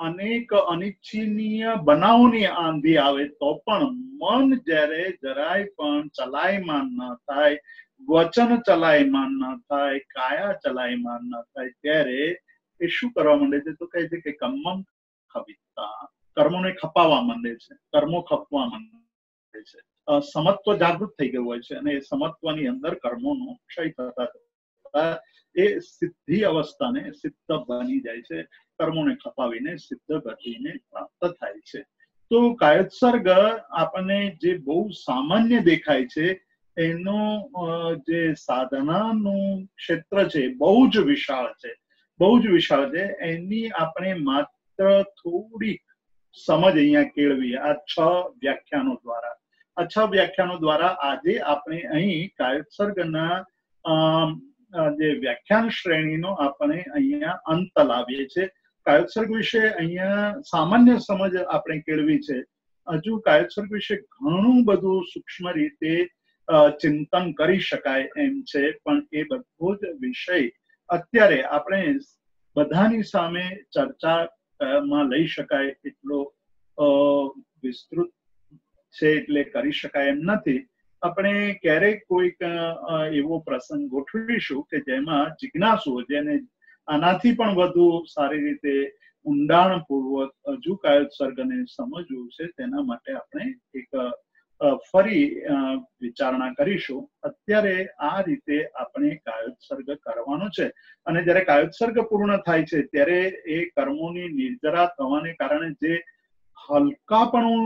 Speaker 2: અનેક અનિચ્છનીય બનાવોની આંધી આવે તો પણ મન જ્યારે જરાય પણ ચલાયમાન ન થાય, વચન ચલાયમાન ન થાય, કાયા ચલાયમાન ન થાય, ત્યારે એ શું કરવા માંડે છે? તો કહે છે કે કર્મમ ખવિતા, કર્મોને ખપાવવા માંડે છે, કર્મો ખપવા માંડે છે. સમત્વ જાગૃત થઈ ગયું હોય છે અને એ સમત્વની અંદર કર્મોનો ક્ષય થતા એ સિદ્ધિ અવસ્થાને સિદ્ધ બની જાય છે. કર્મોને ખપાવીને સિદ્ધ ગતિને પ્રાપ્ત થાય છે. તો કાયોત્સર્ગ આપણને જે બહુ સામાન્ય દેખાય છે એનો જે સાધનાનું ક્ષેત્ર છે બહુ જ વિશાળ છે, બહુ જ વિશાળ છે. એની આપણે માત્ર થોડીક સમજ અહીંયા કેળવી આ 6 વ્યાખ્યાનો દ્વારા. આ 6 વ્યાખ્યાનો દ્વારા આજે આપણે અહીં કાયોત્સર્ગના જે વ્યાખ્યાન શ્રેણીનો આપણે અહીંયા અંત લાવીએ છીએ. કાયોત્સર્ગ વિશે અહીંયા સામાન્ય સમજ આપણે કેળવી છે. હજુ કાયોત્સર્ગ વિશે ઘણું બધું સૂક્ષ્મ રીતે ચિંતન કરી શકાય એમ છે, પણ એ બધો જ વિષય અત્યારે આપણે બધાની સામે ચર્ચામાં લઈ શકાય એટલો વિસ્તૃત છે, એટલે કરી શકાય એમ નથી. આપણે ક્યારેક કોઈક એવો પ્રસંગ ગોઠવીશું કે જેમાં જિજ્ઞાસુઓ, જેને આનાથી પણ વધુ સારી રીતે ઊંડાણપૂર્વક હજુ કાયોત્સર્ગને સમજવું છે, તેના માટે આપણે એક ફરી વિચારણા કરીશું. અત્યારે આ રીતે આપણે કાયોત્સર્ગ કરવાનો છે અને જ્યારે કાયોત્સર્ગ પૂર્ણ થાય છે ત્યારે એ કર્મોની નિર્જરા થવાને કારણે જે હલકાપણું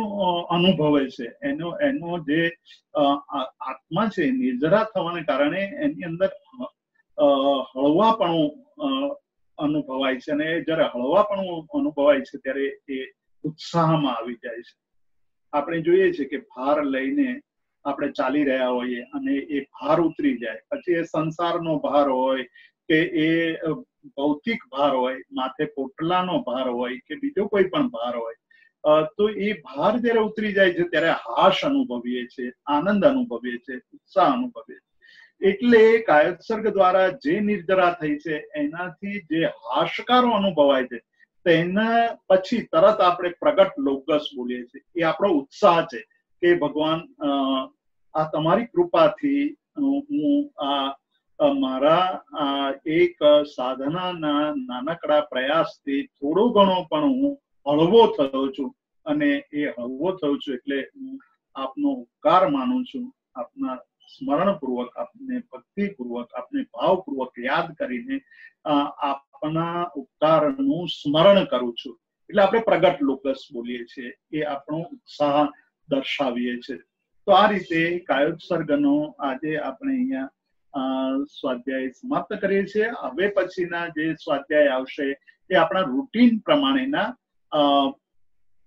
Speaker 2: અનુભવે છે, એનો જે આત્મા છે નિર્જરા થવાને કારણે એની અંદર હળવાપણું અનુભવાય છે અને જયારે હળવાપણું અનુભવાય છે ત્યારે એ ઉત્સાહમાં આવી જાય છે. આપણે જોઈએ છીએ કે ભાર લઈને આપણે ચાલી રહ્યા હોઈએ અને એ ભાર ઉતરી જાય, પછી એ સંસારનો ભાર હોય કે એ ભૌતિક ભાર હોય, માથે પોટલાનો ભાર હોય કે બીજો કોઈ પણ ભાર હોય, તો એ ભાર જયારે ઉતરી જાય છે ત્યારે હાશ અનુભવીએ છીએ, આનંદ અનુભવીએ છીએ, ઉત્સાહ અનુભવીએ છીએ. એટલે કાયોત્સર્ગ દ્વારા જે નિર્જરા થઈ છે એનાથી જે હાશકારો અનુભવાય છે તેના પછી તરત આપણે પ્રગટ લોકસ બોલીએ છીએ. એ આપણો ઉત્સાહ છે કે ભગવાન આ તમારી કૃપાથી હું મારા એક સાધનાના નાનકડા પ્રયાસથી થોડો ઘણો પણ હું હળવો થયો છું અને એ હળવો થયો છું એટલે હું આપનો ઉપકાર માનું છું. આપના સ્મરણપૂર્વક, આપને ભક્તિપૂર્વક, આપને ભાવપૂર્વક યાદ કરીને આપના ઉપકારનું સ્મરણ કરું છું. એટલે આપણે પ્રગટ લોકસ બોલીએ છીએ, એ આપણો ઉત્સાહ દર્શાવીએ છીએ. તો આ રીતે કાયોત્સર્ગનો આજે આપણે અહીંયા સ્વાધ્યાય સમાપ્ત કરીએ છીએ. હવે પછીના જે સ્વાધ્યાય આવશે એ આપણા રૂટીન પ્રમાણેના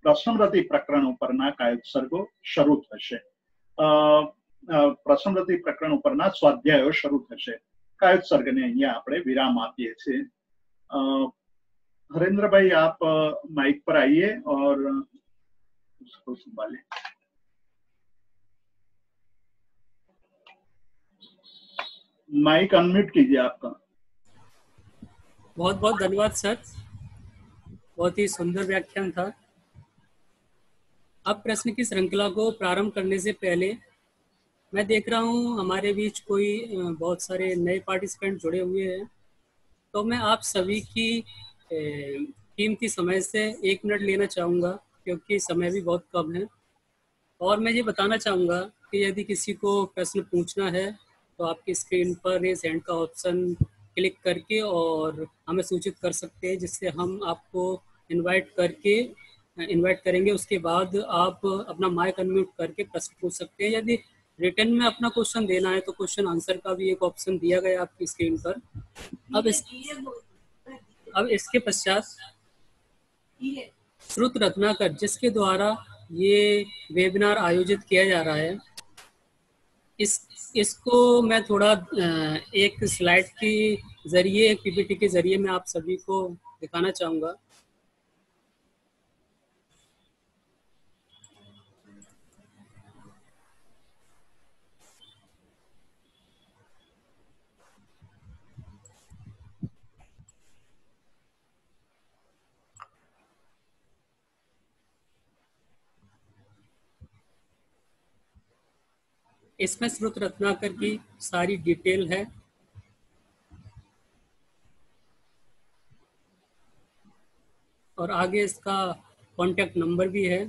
Speaker 2: પ્રસમરતિ પ્રકરણ ઉપરના કાયોત્સર્ગો શરૂ થશે. પ્રસમરતિ પ્રકરણ ઉપરના સ્વાધ્યાયો શરૂ થશે. કાયોત્સર્ગને અહીંયા આપણે વિરામ આપીએ છીએ. हरेंद्र भाई, आप माइक पर आइए और उसको संभालिए. माइक अनम्यूट कीजिए आपका.
Speaker 1: बहुत बहुत धन्यवाद सर, बहुत ही सुंदर व्याख्यान था. अब प्रश्न की श्रृंखला को प्रारंभ करने से पहले मैं देख रहा हूँ हमारे बीच कोई बहुत सारे नए पार्टिसिपेंट जुड़े हुए हैं, तो मैं आप सभी की कीमती समय से 1 मिनट लेना चाहूँगा, क्योंकि समय भी बहुत कम है. और मैं ये बताना चाहूँगा कि यदि किसी को प्रश्न पूछना है तो आपकी स्क्रीन पर रेज हैंड का ऑप्शन क्लिक करके और हमें सूचित कर सकते हैं, जिससे हम आपको इनवाइट करेंगे. उसके बाद आप अपना माइक अनम्यूट करके प्रश्न पूछ सकते हैं. यदि रिटर्न में अपना क्वेश्चन देना है तो क्वेश्चन आंसर का भी एक ऑप्शन दिया गया है आपकी स्क्रीन पर. अब इसके पश्चात श्रुत रत्नाकर, जिसके द्वारा ये वेबिनार आयोजित किया जा रहा है, इसको मैं थोड़ा एक स्लाइड के जरिए, पीपीटी के जरिए मैं आप सभी को दिखाना चाहूँगा. इसमें श्रुत रत्नाकर की सारी डिटेल है. और आगे इसका कॉन्टैक्ट नंबर भी है.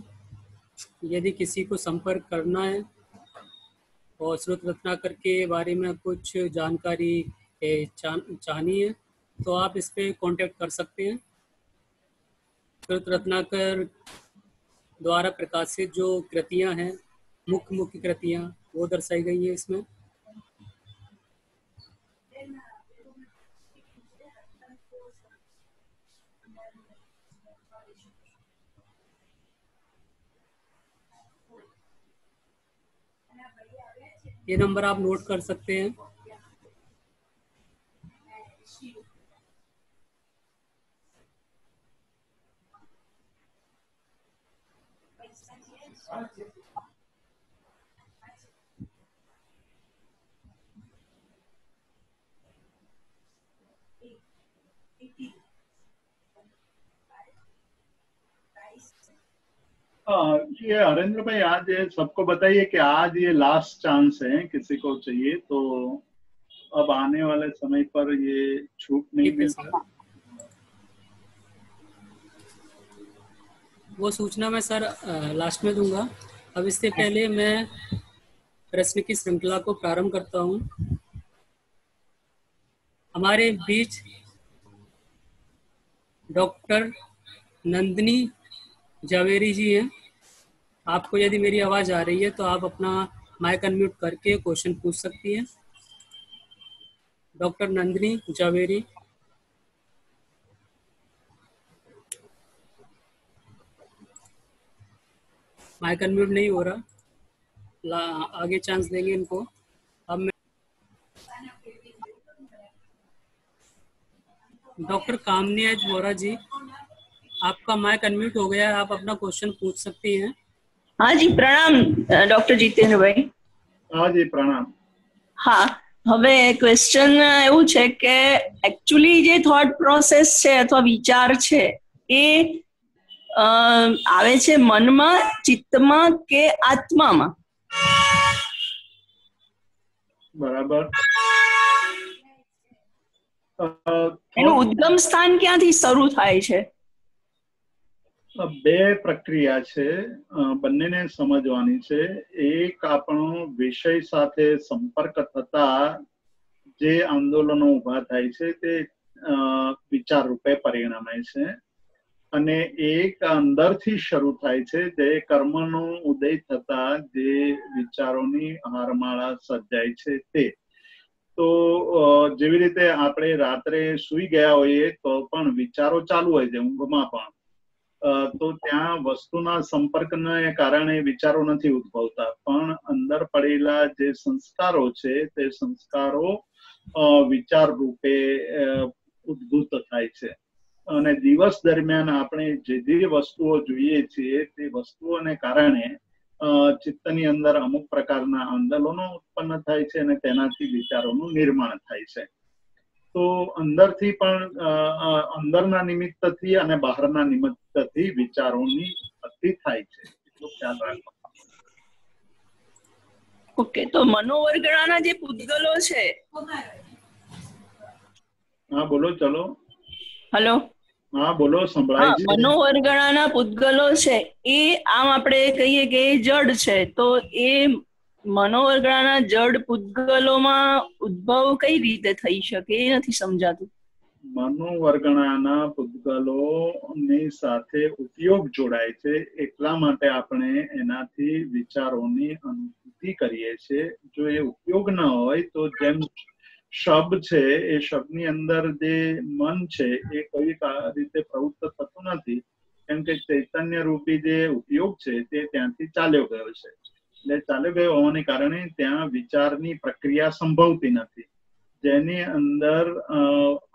Speaker 1: यदि किसी को संपर्क करना है और श्रुत रत्नाकर के बारे में कुछ जानकारी चाहनी है तो आप इस पर कॉन्टैक्ट कर सकते हैं. श्रुत रत्नाकर द्वारा प्रकाशित जो कृतियां हैं, मुख्य कृतियां, वो दर्शाई गई है इसमें. ये नंबर आप नोट कर सकते हैं.
Speaker 2: ये हरेंद्र भाई, आज ये सबको बताइए कि आज ये लास्ट चांस है. किसी को चाहिए तो अब आने वाले समय पर ये छूट नहीं मिलता.
Speaker 1: वो सूचना मैं सर लास्ट में दूंगा. अब इससे पहले मैं प्रश्न की श्रृंखला को प्रारंभ करता हूँ. हमारे बीच डॉक्टर नंदिनी जावेरी जी हैं. आपको यदि मेरी आवाज़ आ रही है तो आप अपना माइक अनम्यूट करके क्वेश्चन पूछ सकती हैं. Doctor Nandini Javeri. Mike unmute नहीं हो रहा, आगे चांस देंगे इनको. अब मैं डॉक्टर कामनिया वोरा जी, आपका माइक अनम्यूट हो गया है, आप अपना क्वेश्चन पूछ सकती हैं.
Speaker 3: हाँ जी, प्रणाम डॉक्टर जितेन्द्र भाई.
Speaker 2: हाँ जी, प्रणाम.
Speaker 3: हाँ, હવે ક્વેશ્ચન એવું છે કે એકચ્યુઅલી જે થોટ પ્રોસેસ છે અથવા વિચાર છે એ આવે છે મનમાં, ચિત્તમાં કે આત્મામાં?
Speaker 2: બરાબર.
Speaker 3: એનું ઉદ્ગમ સ્થાન ક્યાંથી શરૂ થાય છે?
Speaker 2: બે પ્રક્રિયા છે, બંનેને સમજવાની છે. એક આપણો વિષય સાથે સંપર્ક થતા જે આંદોલનો ઉભા થાય છે તે વિચાર રૂપે પરિણમે છે, અને એક અંદરથી શરૂ થાય છે જે કર્મનો ઉદય થતા જે વિચારોની હારમાળા સર્જાય છે તે. તો જેવી રીતે આપણે રાત્રે સુઈ ગયા હોઈએ તો પણ વિચારો ચાલુ હોય છે ઊંઘમાં પણ, તો ત્યાં વસ્તુના સંપર્કને કારણે વિચારો નથી ઉદ્ભવતા, પણ અંદર પડેલા જે સંસ્કારો છે તે સંસ્કારો વિચાર રૂપે ઉદ્ભૂત થાય છે. અને દિવસ દરમિયાન આપણે જે વસ્તુઓ જોઈએ છીએ તે વસ્તુઓને કારણે ચિત્તની અંદર અમુક પ્રકારના આંદોલનો ઉત્પન્ન થાય છે અને તેનાથી વિચારોનું નિર્માણ થાય છે. તો અંદરથી પણ અંદરના નિમિત્તથી અને બહારના નિમિત્તથી વિચારોની ઉત્પત્તિ થાય છે, એટલું ખ્યાલ રાખો.
Speaker 3: ઓકે, તો મનોવર્ગણાના જે પૂતગલો છે.
Speaker 2: હા બોલો, ચલો.
Speaker 3: હેલો.
Speaker 2: હા બોલો, સંભળાય છે.
Speaker 3: મનોવર્ગણાના પૂતગલો છે એ આમ આપણે કહીએ કે એ જડ છે, તો એ મનોવર્ગણાના જડ પૂતગલોમાં ઉદ્ભવ કઈ રીતે થઈ શકે એ નથી સમજાતું.
Speaker 2: મનોવર્ગણાના પૂતગલોની સાથે ઉપયોગ જોડાય છે, એટલા માટે આપણે એનાથી વિચારોની અનુભૂતિ કરીએ છીએ. જો એ ઉપયોગ ન હોય તો જેમ શબ્દ છે, એ શબ્દની અંદર જે મન છે એ કોઈ રીતે પ્રવૃત્ત થતું નથી, કેમ કે ચૈતન્ય રૂપી જે ઉપયોગ છે તે ત્યાંથી ચાલ્યો ગયો છે. એટલે ચાલ્યો ગયો હોવાને કારણે ત્યાં વિચારની પ્રક્રિયા સંભવતી નથી. જેની અંદર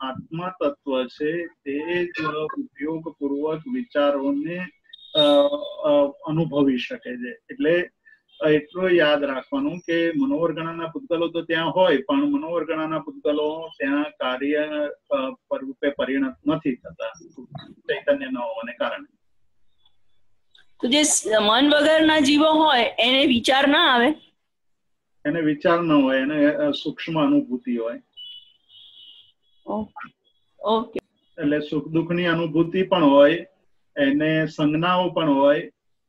Speaker 2: આત્મા તત્વ છે તે જ ઉપયોગ પૂર્વક વિચારોને અનુભવી શકે છે. એટલે એટલું યાદ રાખવાનું કે મનોવર્ગણાના પૂતગલો તો ત્યાં હોય, પણ મનોવર્ગણાના પૂતગલો ત્યાં કાર્ય રૂપે પરિણત નથી થતા ચૈતન્ય ન હોવાને કારણે.
Speaker 3: તો જે મન વગરના જીવો હોય એને વિચાર ના આવે?
Speaker 2: એને વિચાર ન હોય, એને સૂક્ષ્મ અનુભૂતિ હોય.
Speaker 3: ઓકે.
Speaker 2: એટલે સુખ દુઃખની અનુભૂતિ પણ હોય, એને સંજ્ઞાઓ પણ હોય,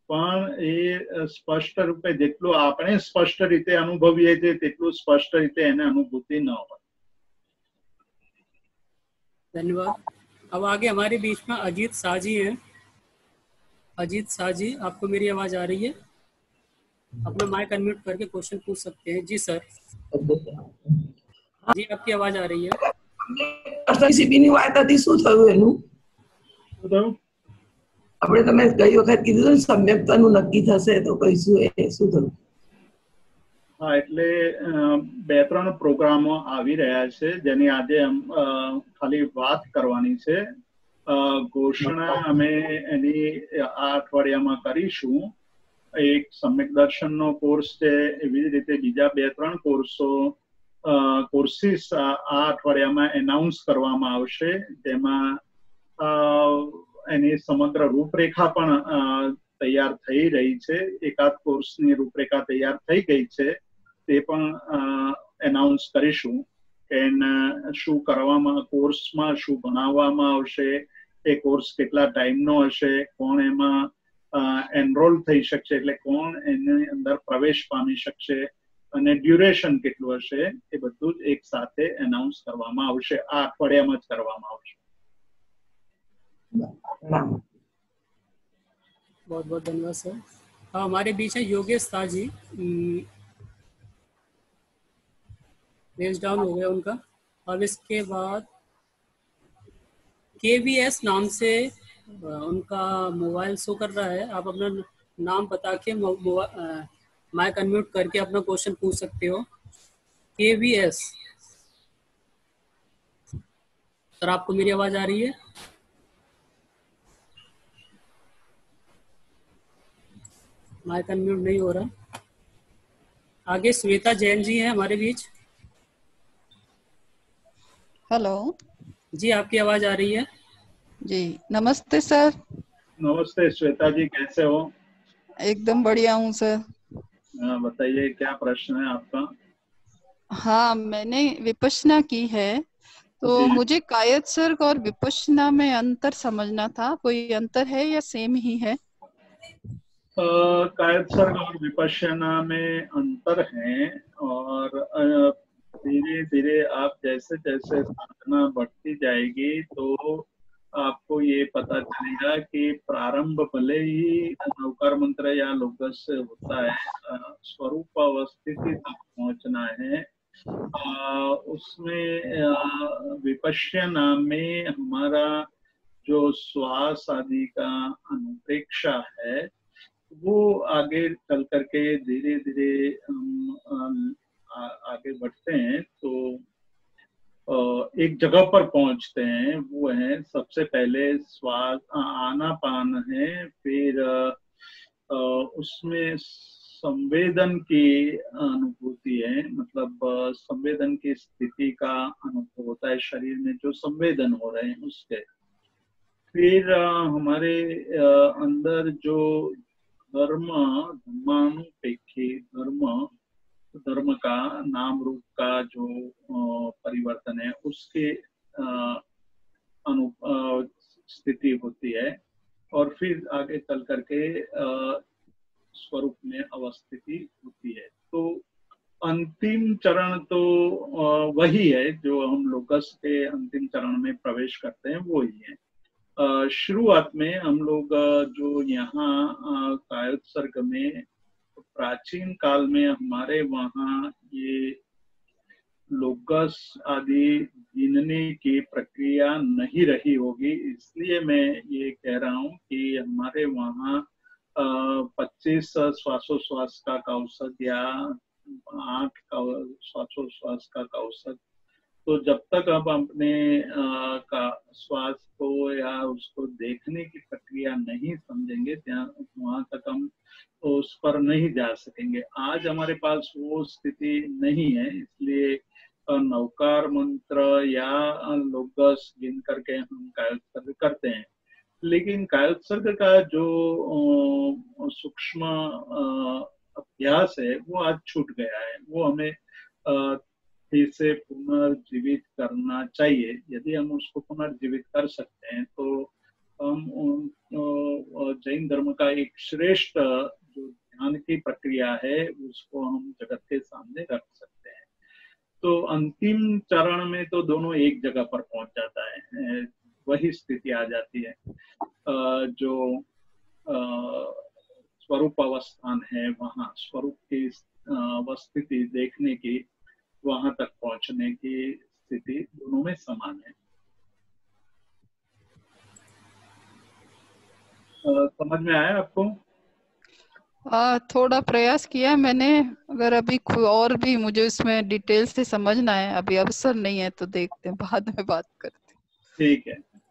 Speaker 2: પણ એ સ્પષ્ટ રૂપે જેટલું આપણે સ્પષ્ટ રીતે અનુભવીએ છીએ તેટલું સ્પષ્ટ રીતે એને અનુભૂતિ ન હોય.
Speaker 1: धन्यवाद. अब आगे हमारे बीच में अजीत शाह जी हैं. अजीत शाह जी, आपको मेरी आवाज आ रही है? अपना माइक अनम्यूट करके क्वेश्चन पूछ सकते हैं. जी सर. जी आपकी आवाज आ रही है.
Speaker 4: ની વાત હતી, શું થયું એનું? આપણે તમે ગઈ વખત કીધું સમ્યક્તાનું નક્કી થશે તો કહીશું એ શું થયું?
Speaker 2: હા, એટલે 2-3 પ્રોગ્રામો આવી રહ્યા છે જેની આજે ખાલી વાત કરવાની છે. ઘોષણા અમે એની આ અઠવાડિયામાં કરીશું. એક સમ્યક દર્શનનો કોર્સ છે, એવી જ રીતે બીજા 2-3 કોર્સીસ આ અઠવાડિયામાં એનાઉન્સ કરવામાં આવશે, જેમાં એની સમગ્ર રૂપરેખા પણ તૈયાર થઈ રહી છે. એકાદ કોર્સની રૂપરેખા તૈયાર થઈ ગઈ છે, તે પણ એનાઉન્સ કરીશું કે શું કરવામાં, કોર્સમાં શું ભણાવવામાં આવશે, એ કોર્સ કેટલા ટાઈમનો હશે, કોણ એમાં એનરોલ થઈ શકશે, એટલે કોણ એની અંદર પ્રવેશ પામી શકશે, અને ડ્યુરેશન કેટલું હશે, એ બધું જ એક સાથે એનાઉન્સ કરવામાં આવશે. આ અઠવાડિયામાં જ કરવામાં આવશે.
Speaker 1: बहुत बहुत धन्यवाद सर. हमारे बीच है योगेश शाह जी. रेज डाउन हो गया उनका. अब इसके बाद KVS नाम से उनका मोबाइल शो कर रहा है. आप अपना नाम बता के माइक अनम्यूट करके अपना क्वेश्चन पूछ सकते हो. KVS सर, आपको मेरी आवाज आ रही है? माइक अनम्यूट नहीं हो रहा. आगे श्वेता जैन जी हैं हमारे बीच.
Speaker 5: हेलो
Speaker 2: जी, आपकी आवाज आ रही है?
Speaker 5: जी नमस्ते सर.
Speaker 2: नमस्ते श्वेता जी, कैसे हो?
Speaker 5: एकदम बढ़िया हूँ सर.
Speaker 2: बताइए क्या प्रश्न है आपका?
Speaker 5: हाँ, मैंने विपश्यना की है, तो मुझे कायत्सर्ग और विपश्यना में अंतर समझना था, कोई अंतर है या सेम ही है?
Speaker 2: कायत्सर्ग और विपश्यना में अंतर है, और धीरे धीरे आप जैसे जैसे साधना बढ़ती जाएगी तो आपको ये पता चलेगा कि प्रारंभ भले ही नौकार मंत्र या लोकस से होता है, स्वरूप अवस्थिति तक पहुंचना है। उसमें विपश्यना में हमारा जो श्वास आदि का अनुप्रेक्षा है वो आगे चल करके धीरे धीरे हम आगे बढ़ते हैं तो एक जगह पर पहुंचते हैं। वो है सबसे पहले श्वास आनापान है, फिर उसमें संवेदन की अनुभूति है, मतलब संवेदन की स्थिति का अनुभव होता है, शरीर में जो संवेदन हो रहे हैं उसके। फिर हमारे अंदर जो धर्मानुपेक्षी धर्म का नाम रूप का जो परिवर्तन है उसके स्थिति होती है, और फिर आगे चल करके स्वरूप में अवस्थिति होती है। तो अंतिम चरण तो वही है जो हम लोकस के अंतिम चरण में प्रवेश करते हैं, वो ही है। शुरुआत में हम लोग जो यहाँ कायोत्सर्ग में प्राचीन काल में हमारे वहाँ ये लोकस आदि गिनने की प्रक्रिया नहीं रही होगी, इसलिए मैं ये कह रहा हूँ कि हमारे वहाँ 25 श्वासोश्वास का कौशक या 8 श्वासोश्वास का कौशक, तो जब तक हम अपने का श्वास को या उसको देखने की प्रक्रिया नहीं समझेंगे वहां तक हम उस पर नहीं जा सकेंगे। आज हमारे पास वो स्थिति नहीं है, इसलिए नौकार मंत्र या लोकस गिन करके हम कायोत्सर्ग करते हैं। लेकिन कायोत्सर्ग का जो सूक्ष्म अभ्यास है वो आज छूट गया है, वो हमें फिर से पुनर्जीवित करना चाहिए। यदि हम उसको पुनर्जीवित कर सकते हैं तो हम जैन धर्म का एक श्रेष्ठ जो ध्यान की प्रक्रिया है उसको हम जगत के सामने रख सकते हैं। तो अंतिम चरण में तो दोनों एक जगह पर पहुंच जाता है, वही स्थिति आ जाती है। जो स्वरूप अवस्थान है वहाँ स्वरूप की अवस्थिति देखने की, वहां तक पहुंचने की स्थिति दोनों में समान है। समझ में आया आपको?
Speaker 5: थोड़ा प्रयास किया मैंने, अगर अभी और भी मुझे इसमें डिटेल से समझना है, अभी अवसर नहीं है तो देखते हैं, बाद में बात करते हैं।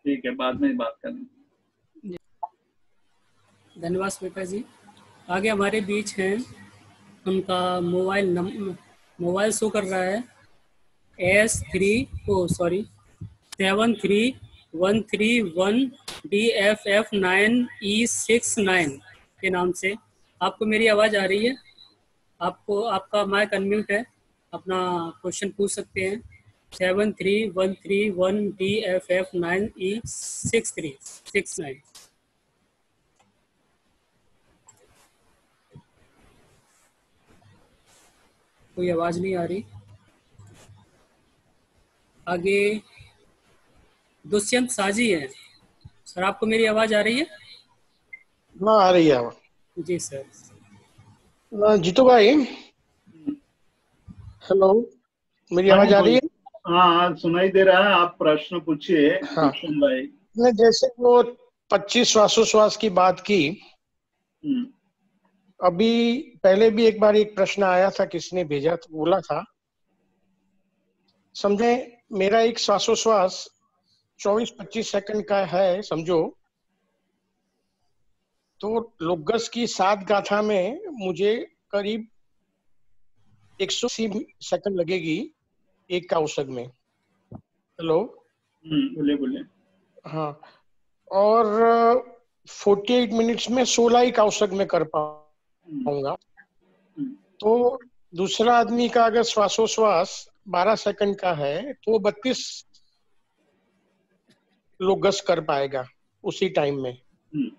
Speaker 2: ठीक है, बाद में बात करेंगे।
Speaker 1: धन्यवाद श्वेता जी। आगे हमारे बीच हैं, उनका मोबाइल शो कर रहा है S37331DFF9E69 के नाम से। आपको मेरी आवाज़ आ रही है? आपका माइक अनम्यूट है, अपना क्वेश्चन पूछ सकते हैं। 73131DFF9E69। कोई आवाज़ नहीं आ रही। आगे दुष्यंत साजी है। सर आपको मेरी आवाज़ आ रही है?
Speaker 6: हाँ आ रही है
Speaker 1: जी सर।
Speaker 6: जीतू भाई, हेलो, मेरी आवाज आ रही है?
Speaker 2: हाँ सुनाई दे रहा है, आप प्रश्न पूछिए।
Speaker 6: हाँ
Speaker 2: भाई,
Speaker 6: जैसे वो 25 श्वासोश्वास की बात की, अभी पहले भी एक बार एक प्रश्न आया था, किसने भेजा तो बोला था, समझे मेरा एक श्वासोश्वास 24-25 सेकंड का है समझो, तो लोकस की 7 गाथा में मुझे करीब 180 सेकंड लगेगी एक कौशक में। हेलो,
Speaker 2: बोले। हाँ,
Speaker 6: और 48 मिनट्स में 16 ही कौशक में कर पाऊंगा। तो दूसरा आदमी का अगर श्वासोश्वास 12 सेकंड का है तो 32 लोगस कर पाएगा उसी टाइम में।
Speaker 2: हम्म।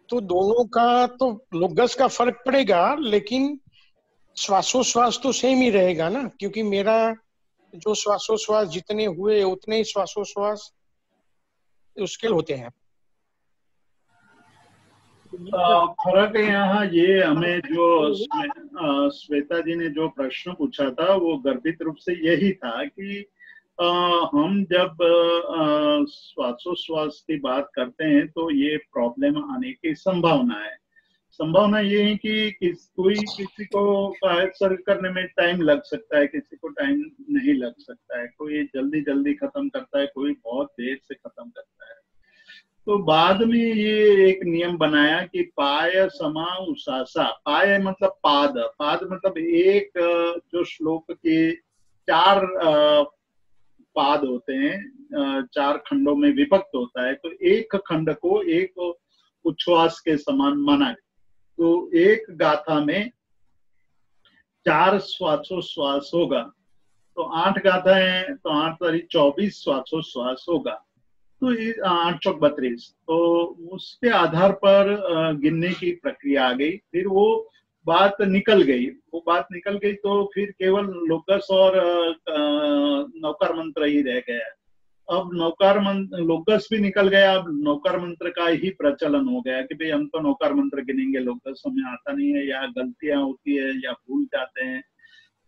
Speaker 6: तो दोनों का तो लोगस का फर्क पड़ेगा, लेकिन श्वासोश्वास तो सेम ही रहेगा ना, क्योंकि मेरा जो श्वासोश्वास जितने हुए उतने ही श्वासोश्वास मुश्किल होते हैं।
Speaker 2: फर्क यहाँ ये हमें जो श्वेता जी ने जो प्रश्न पूछा था वो गर्भित रूप से यही था कि हम जब श्वासोश्वास की बात करते हैं तो ये प्रॉब्लम आने की संभावना है। संभावना ये है कि किसी को सर्व करने में टाइम लग सकता है, किसी को टाइम नहीं लग सकता है, कोई जल्दी जल्दी खत्म करता है, कोई बहुत देर से खत्म करता है। तो बाद में ये एक नियम बनाया कि पाय समा उसासा। पाय मतलब पाद, पाद मतलब एक जो श्लोक के 4 पाद होते हैं, 4 खंडों में विभक्त होता है, तो एक खंड को एक उच्छ्वास के समान माना है। तो एक गाथा में 4 श्वासोश्वास होगा, तो 8 गाथा है तो 8 तारीख 24 श्वासोश्वास होगा, तो 8 चौक 32। तो उसके आधार पर गिनने की प्रक्रिया आ गई। फिर वो बात निकल गई, तो फिर केवल लोकस और नौकार मंत्र ही रह गया। अब नौकार मंत्र, लोकस भी निकल गया, अब नौकार मंत्र का ही प्रचलन हो गया कि भाई हम तो नौकार मंत्र गिनेंगे, लोकस हमें आता नहीं है, या गलतियां होती है या भूल जाते हैं।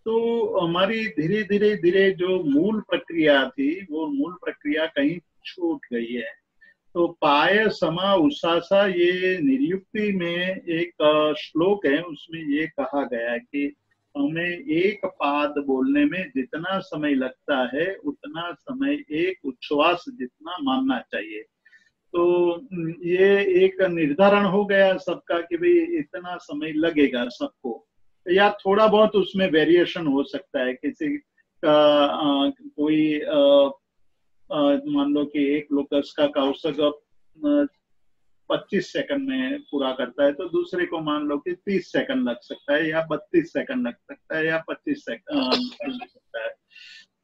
Speaker 2: तो हमारी धीरे धीरे जो मूल प्रक्रिया थी वो मूल प्रक्रिया कहीं छूट गई है। तो पाय समा उसासा ये निर्युक्ति में एक श्लोक है, उसमें ये कहा गया है कि हमें एक पाद बोलने में जितना समय लगता है उतना समय एक उच्छ्वास जितना मानना चाहिए। तो ये एक निर्धारण हो गया सबका कि भाई इतना समय लगेगा सबको, या थोड़ा बहुत उसमें वेरिएशन हो सकता है। किसी का कोई मान लो कि एक लोकस का कौशक 25 सेकंड में पूरा करता है, तो दूसरे को मान लो कि 30 सेकंड लग सकता है, या 32 सेकंड लग सकता है, या 25 सेकंड लग सकता है।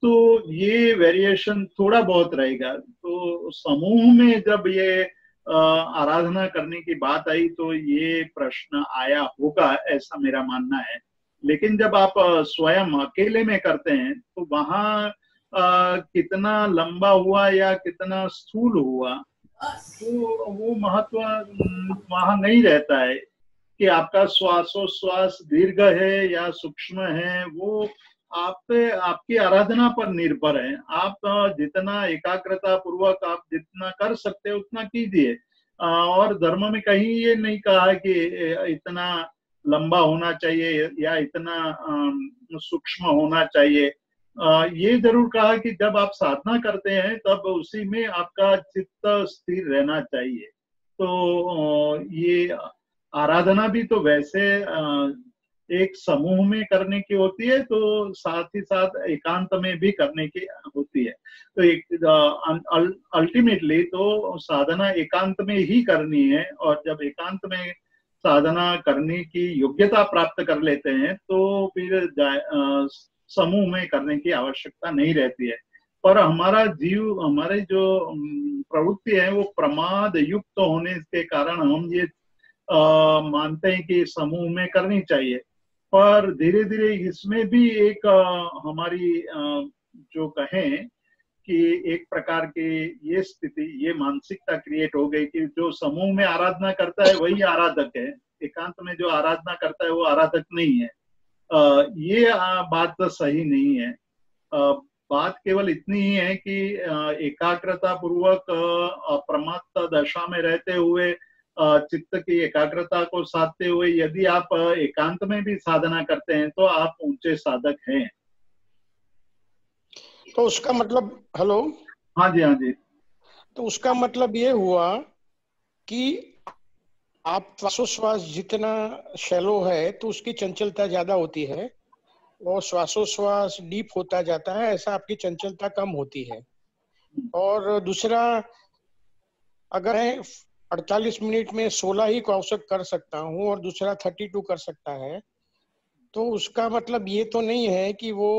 Speaker 2: तो ये वेरिएशन थोड़ा बहुत रहेगा। तो समूह में जब ये आराधना करने की बात आई तो ये प्रश्न आया होगा, ऐसा मेरा मानना है। लेकिन जब आप स्वयं अकेले में करते हैं तो वहां कितना लंबा हुआ या कितना स्थूल हुआ तो वो महत्व वहां नहीं रहता है कि आपका श्वासोश्वास दीर्घ है या सूक्ष्म है। वो आपकी आराधना पर निर्भर है। आप जितना एकाग्रता पूर्वक आप जितना कर सकते हो उतना कीजिए। और धर्म में कहीं ये नहीं कहा कि इतना लंबा होना चाहिए या इतना सूक्ष्म होना चाहिए। ये जरूर कहा कि जब आप साधना करते हैं तब उसी में आपका चित्त स्थिर रहना चाहिए। तो ये आराधना भी तो वैसे एक समूह में करने की होती है, तो साथ ही साथ एकांत में भी करने की होती है। तो एक अल्टीमेटली तो साधना एकांत में ही करनी है, और जब एकांत में साधना करने की योग्यता प्राप्त कर लेते हैं तो फिर समूह में करने की आवश्यकता नहीं रहती है। पर हमारा जीव, हमारे जो प्रवृत्ति है वो प्रमाद युक्त होने के कारण हम ये मानते हैं कि समूह में करनी चाहिए। पर धीरे धीरे इसमें भी एक हमारी जो कहें कि एक प्रकार की ये स्थिति, ये मानसिकता क्रिएट हो गई कि जो समूह में आराधना करता है वही आराधक है, एकांत में जो आराधना करता है वो आराधक नहीं है। ये बात तो सही नहीं है। बात केवल इतनी ही है कि एकाग्रता पूर्वक अप्रमत्त दशा में रहते हुए चित्त की एकाग्रता को साधते हुए यदि आप एकांत में भी साधना करते हैं तो आप ऊंचे साधक हैं।
Speaker 6: तो उसका मतलब, हेलो,
Speaker 2: हाँ जी, हाँ जी।
Speaker 6: तो उसका मतलब ये हुआ कि आप श्वासोश्वास जितना शैलो है तो उसकी चंचलता ज्यादा होती है, और श्वासोश्वास डीप होता जाता है, ऐसा आपकी चंचलता कम होती है। और दूसरा, अगर है 48 मिनट में 16 ही कौशक कर सकता हूँ और दूसरा 32 कर सकता है, तो उसका मतलब ये तो नहीं है कि वो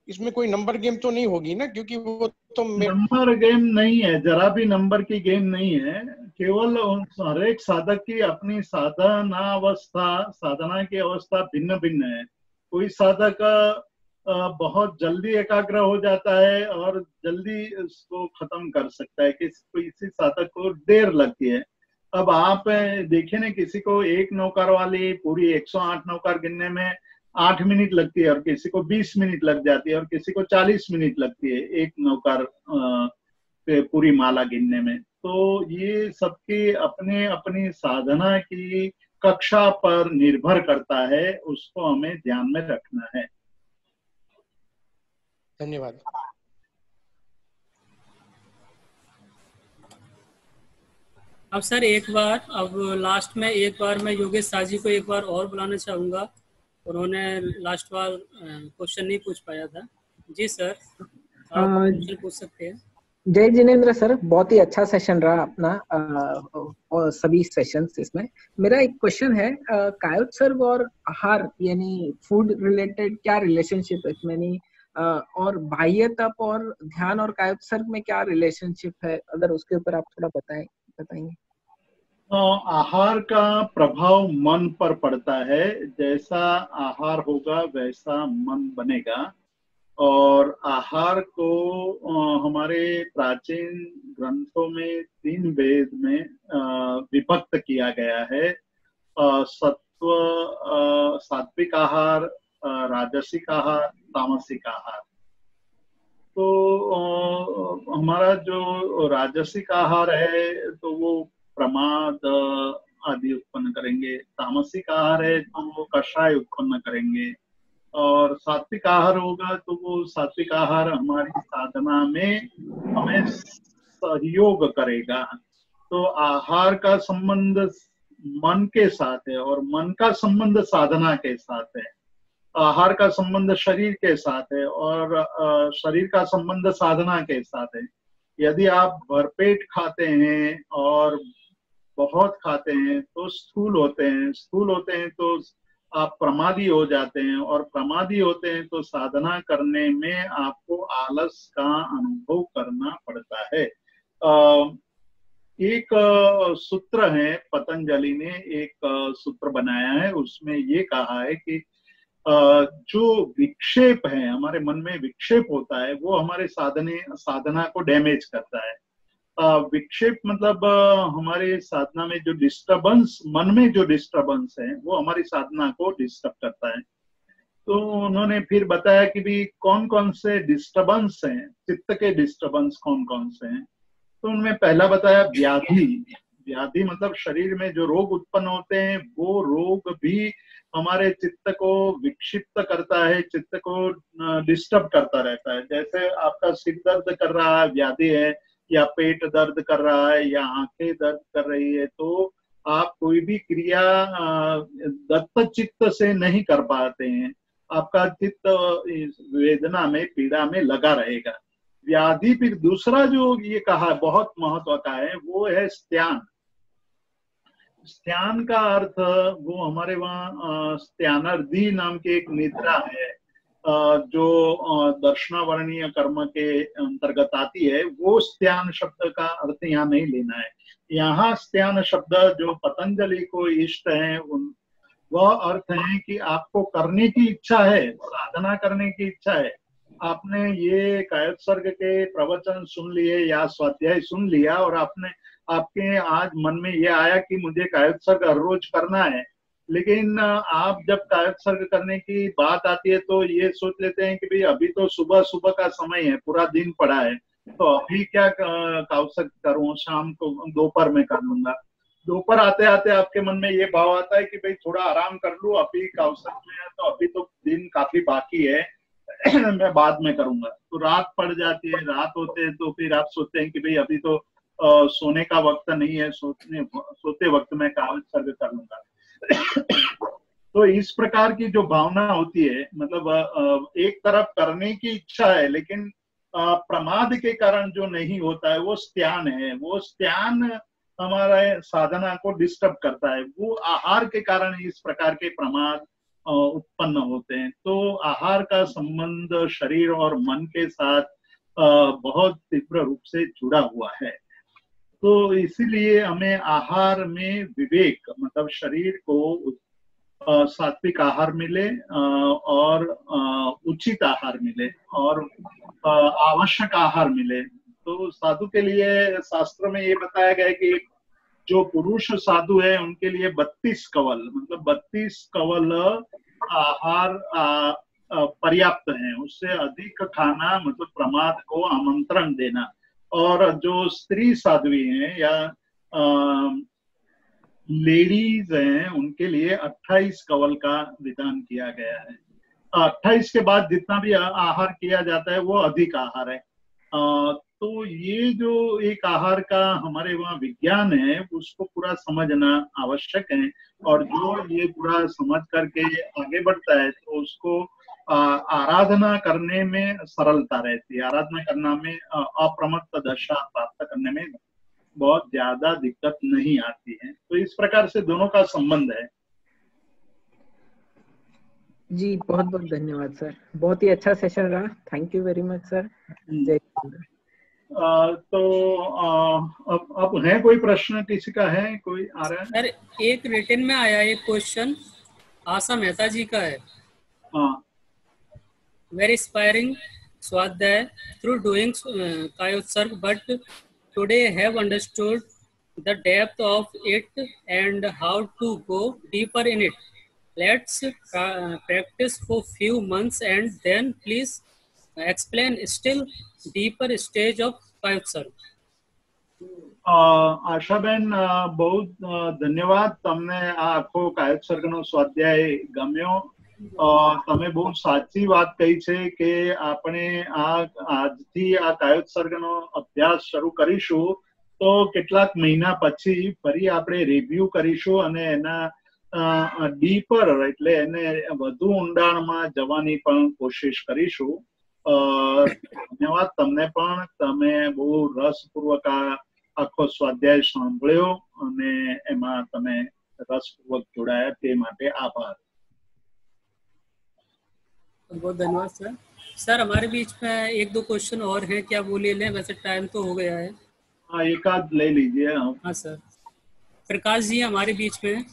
Speaker 6: इसमें कोई नंबर गेम तो नहीं होगी ना, क्योंकि वो तो
Speaker 2: नंबर गेम नहीं है, जरा भी नंबर की गेम नहीं है। केवल हर एक साधक की अपनी साधना की अवस्था भिन्न भिन्न है। कोई साधक बहुत जल्दी एकाग्र हो जाता है और जल्दी उसको खत्म कर सकता है, किसी साधक को देर लगती है। अब आप देखिए ना, किसी को एक नौकर वाली पूरी 108 नौकर गिनने में 8 मिनट लगती है और किसी को 20 मिनट लग जाती है और किसी को 40 मिनट लगती है एक नौकर पे पूरी माला गिनने में। तो ये सबकी अपने अपनी साधना की कक्षा पर निर्भर करता है, उसको हमें ध्यान में रखना है।
Speaker 6: धन्यवाद।
Speaker 1: अब सर एक बार, अब लास्ट में एक बार मैं योगेश शाह जी को एक बार और बुलाना चाहूँगा। उन्होंने लास्ट बार क्वेश्चन नहीं पूछ पाया था। जी सर, आप क्वेश्चन पूछ सकते हैं।
Speaker 7: जय जिनेंद्र सर, बहुत ही अच्छा सेशन रहा अपना और सभी सेशंस इसमें। मेरा एक क्वेश्चन है, कायोत्सर्ग और आहार यानी फूड रिलेटेड क्या रिलेशनशिप है इसमें, और बाह्य तप और ध्यान और कायोत्सर्ग में क्या रिलेशनशिप है, अगर उसके ऊपर आप थोड़ा बताएंगे।
Speaker 2: आहार का प्रभाव मन पर पड़ता है, जैसा आहार होगा वैसा मन बनेगा। और आहार को हमारे प्राचीन ग्रंथों में 3 वेद में विभक्त किया गया है। सात्विक आहार, राजसिक आहार, तामसिक आहार। तो हमारा जो राजसिक आहार है तो वो प्रमाद आदि उत्पन्न करेंगे, तामसिक आहार है तो वो कषाय उत्पन्न करेंगे, और सात्विक आहार होगा तो वो सात्विक आहार हमारी साधना में हमें सहयोग करेगा। तो आहार का संबंध मन के साथ है और मन का संबंध साधना के साथ है। आहार का संबंध शरीर के साथ है और शरीर का संबंध साधना के साथ है। यदि आप भरपेट खाते हैं और बहुत खाते हैं तो स्थूल होते हैं, स्थूल होते हैं तो आप प्रमादी हो जाते हैं, और प्रमादी होते हैं तो साधना करने में आपको आलस का अनुभव करना पड़ता है। एक सूत्र है, पतंजलि ने एक सूत्र बनाया है, उसमें ये कहा है कि जो विक्षेप है, हमारे मन में विक्षेप होता है, वो हमारे साधना को डैमेज करता है। विक्षेप मतलब हमारे साधना में जो डिस्टरबेंस, मन में जो डिस्टरबेंस है वो हमारी साधना को डिस्टर्ब करता है। तो उन्होंने फिर बताया कि भी कौन कौन से डिस्टरबेंस हैं, चित्त के डिस्टरबेंस कौन कौन से हैं। तो उनमें पहला बताया व्याधि। व्याधि मतलब शरीर में जो रोग उत्पन्न होते हैं वो रोग भी हमारे चित्त को विक्षिप्त करता है, चित्त को डिस्टर्ब करता रहता है। जैसे आपका सिर दर्द कर रहा है, व्याधि है, या पेट दर्द कर रहा है, या आंखें दर्द कर रही है, तो आप कोई भी क्रिया दत्त चित्त से नहीं कर पाते हैं, आपका चित्त वेदना में, पीड़ा में लगा रहेगा। व्याधि फिर दूसरा जो ये कहा बहुत महत्व का है वो है स्त्यान। स्त्यान का अर्थ वो हमारे वहाँ स्त्यानर्धी नाम की एक निद्रा है जो दर्शनावर्णीय कर्म के अंतर्गत आती है। वो स्त्यान शब्द का अर्थ यहाँ नहीं लेना है। यहाँ स्त्यान शब्द जो पतंजलि को इष्ट है वह अर्थ है कि आपको करने की इच्छा है, साधना करने की इच्छा है। आपने ये कायोत्सर्ग के प्रवचन सुन लिए या स्वाध्याय सुन लिया और आपके आज मन में ये आया कि मुझे कायोत्सर्ग हर रोज करना है, लेकिन आप जब कायोत्सर्ग करने की बात आती है तो ये सोच लेते हैं कि भाई अभी तो सुबह सुबह का समय है, पूरा दिन पड़ा है, तो अभी क्या कायोत्सर्ग करूं, शाम को दोपहर में कर लूंगा। दोपहर आते आते आपके मन में ये भाव आता है कि भाई थोड़ा आराम कर लूं, अभी कायोत्सर्ग में है तो अभी तो दिन काफी बाकी है, मैं बाद में करूंगा। तो रात पड़ जाती है, रात होते हैं तो फिर आप सोचते हैं कि भाई अभी तो सोने का वक्त नहीं है, सोते वक्त मैं कायोत्सर्ग कर लूंगा। तो इस प्रकार की जो भावना होती है, मतलब एक तरफ करने की इच्छा है लेकिन प्रमाद के कारण जो नहीं होता है वो स्त्यान है। वो स्त्यान हमारे साधना को डिस्टर्ब करता है। वो आहार के कारण इस प्रकार के प्रमाद उत्पन्न होते हैं। तो आहार का संबंध शरीर और मन के साथ बहुत तीव्र रूप से जुड़ा हुआ है। तो इसीलिए हमें आहार में विवेक, मतलब शरीर को सात्विक आहार मिले और उचित आहार मिले और आवश्यक आहार मिले। तो साधु के लिए शास्त्र में ये बताया गया है कि जो पुरुष साधु है उनके लिए 32 कवल, मतलब 32 कवल आहार पर्याप्त है। उससे अधिक खाना मतलब प्रमाद को आमंत्रण देना। और जो स्त्री साध्वी हैं या लेडीज हैं उनके लिए 28 कवल का विधान किया गया है। 28 के बाद जितना भी आहार किया जाता है वो अधिक आहार है। तो ये जो एक आहार का हमारे वहाँ विज्ञान है उसको पूरा समझना आवश्यक है। और जो ये पूरा समझ करके आगे बढ़ता है तो उसको आराधना करने में सरलता रहती है। आराधना करना में अप्रमत्त दशा प्राप्त करने में बहुत ज्यादा दिक्कत नहीं आती है। तो इस प्रकार से दोनों का संबंध है।
Speaker 7: जी बहुत बहुत धन्यवाद सर, बहुत ही अच्छा सेशन रहा। Thank you very much sir. जय हिंद।
Speaker 2: तो अब है कोई प्रश्न किसी का? है कोई आ रहा है?
Speaker 1: सर एक रिटन में आया एक क्वेश्चन आशा मेहता जी का है।
Speaker 2: हाँ,
Speaker 1: very inspiring swadhyay through doing kayotsarg, but today have understood the depth of it and how to go deeper in it. Let's practice for few months and then please explain still deeper stage of kayotsarg.
Speaker 2: Ashaben બહુ ધન્યવાદ. તમને આ આખો કાયોત્સર્ગનો સ્વાધ્યાય ગમ્યો. તમે બહુ સાચી વાત કહી છે કે આપણે આજથી આ કાયોત્સર્ગનો અભ્યાસ શરૂ કરીશું તો કેટલાક મહિના પછી ફરી આપણે રિવ્યુ કરીશું અને એના ડીપર એટલે એને વધુ ઊંડાણમાં જવાની પણ કોશિશ કરીશું. ધન્યવાદ તમને પણ. તમે બહુ રસપૂર્વક આખો સ્વાધ્યાય સાંભળ્યો અને એમાં તમે રસપૂર્વક જોડાયા તે માટે આભાર.
Speaker 1: बहुत धन्यवाद सर. सर हमारे बीच में एक दो क्वेश्चन और हैं, क्या वो ले लें? वैसे टाइम तो हो गया है.
Speaker 2: हाँ, एक आध ले लीजिए.
Speaker 1: हाँ सर. प्रकाश जी हमारे बीच में.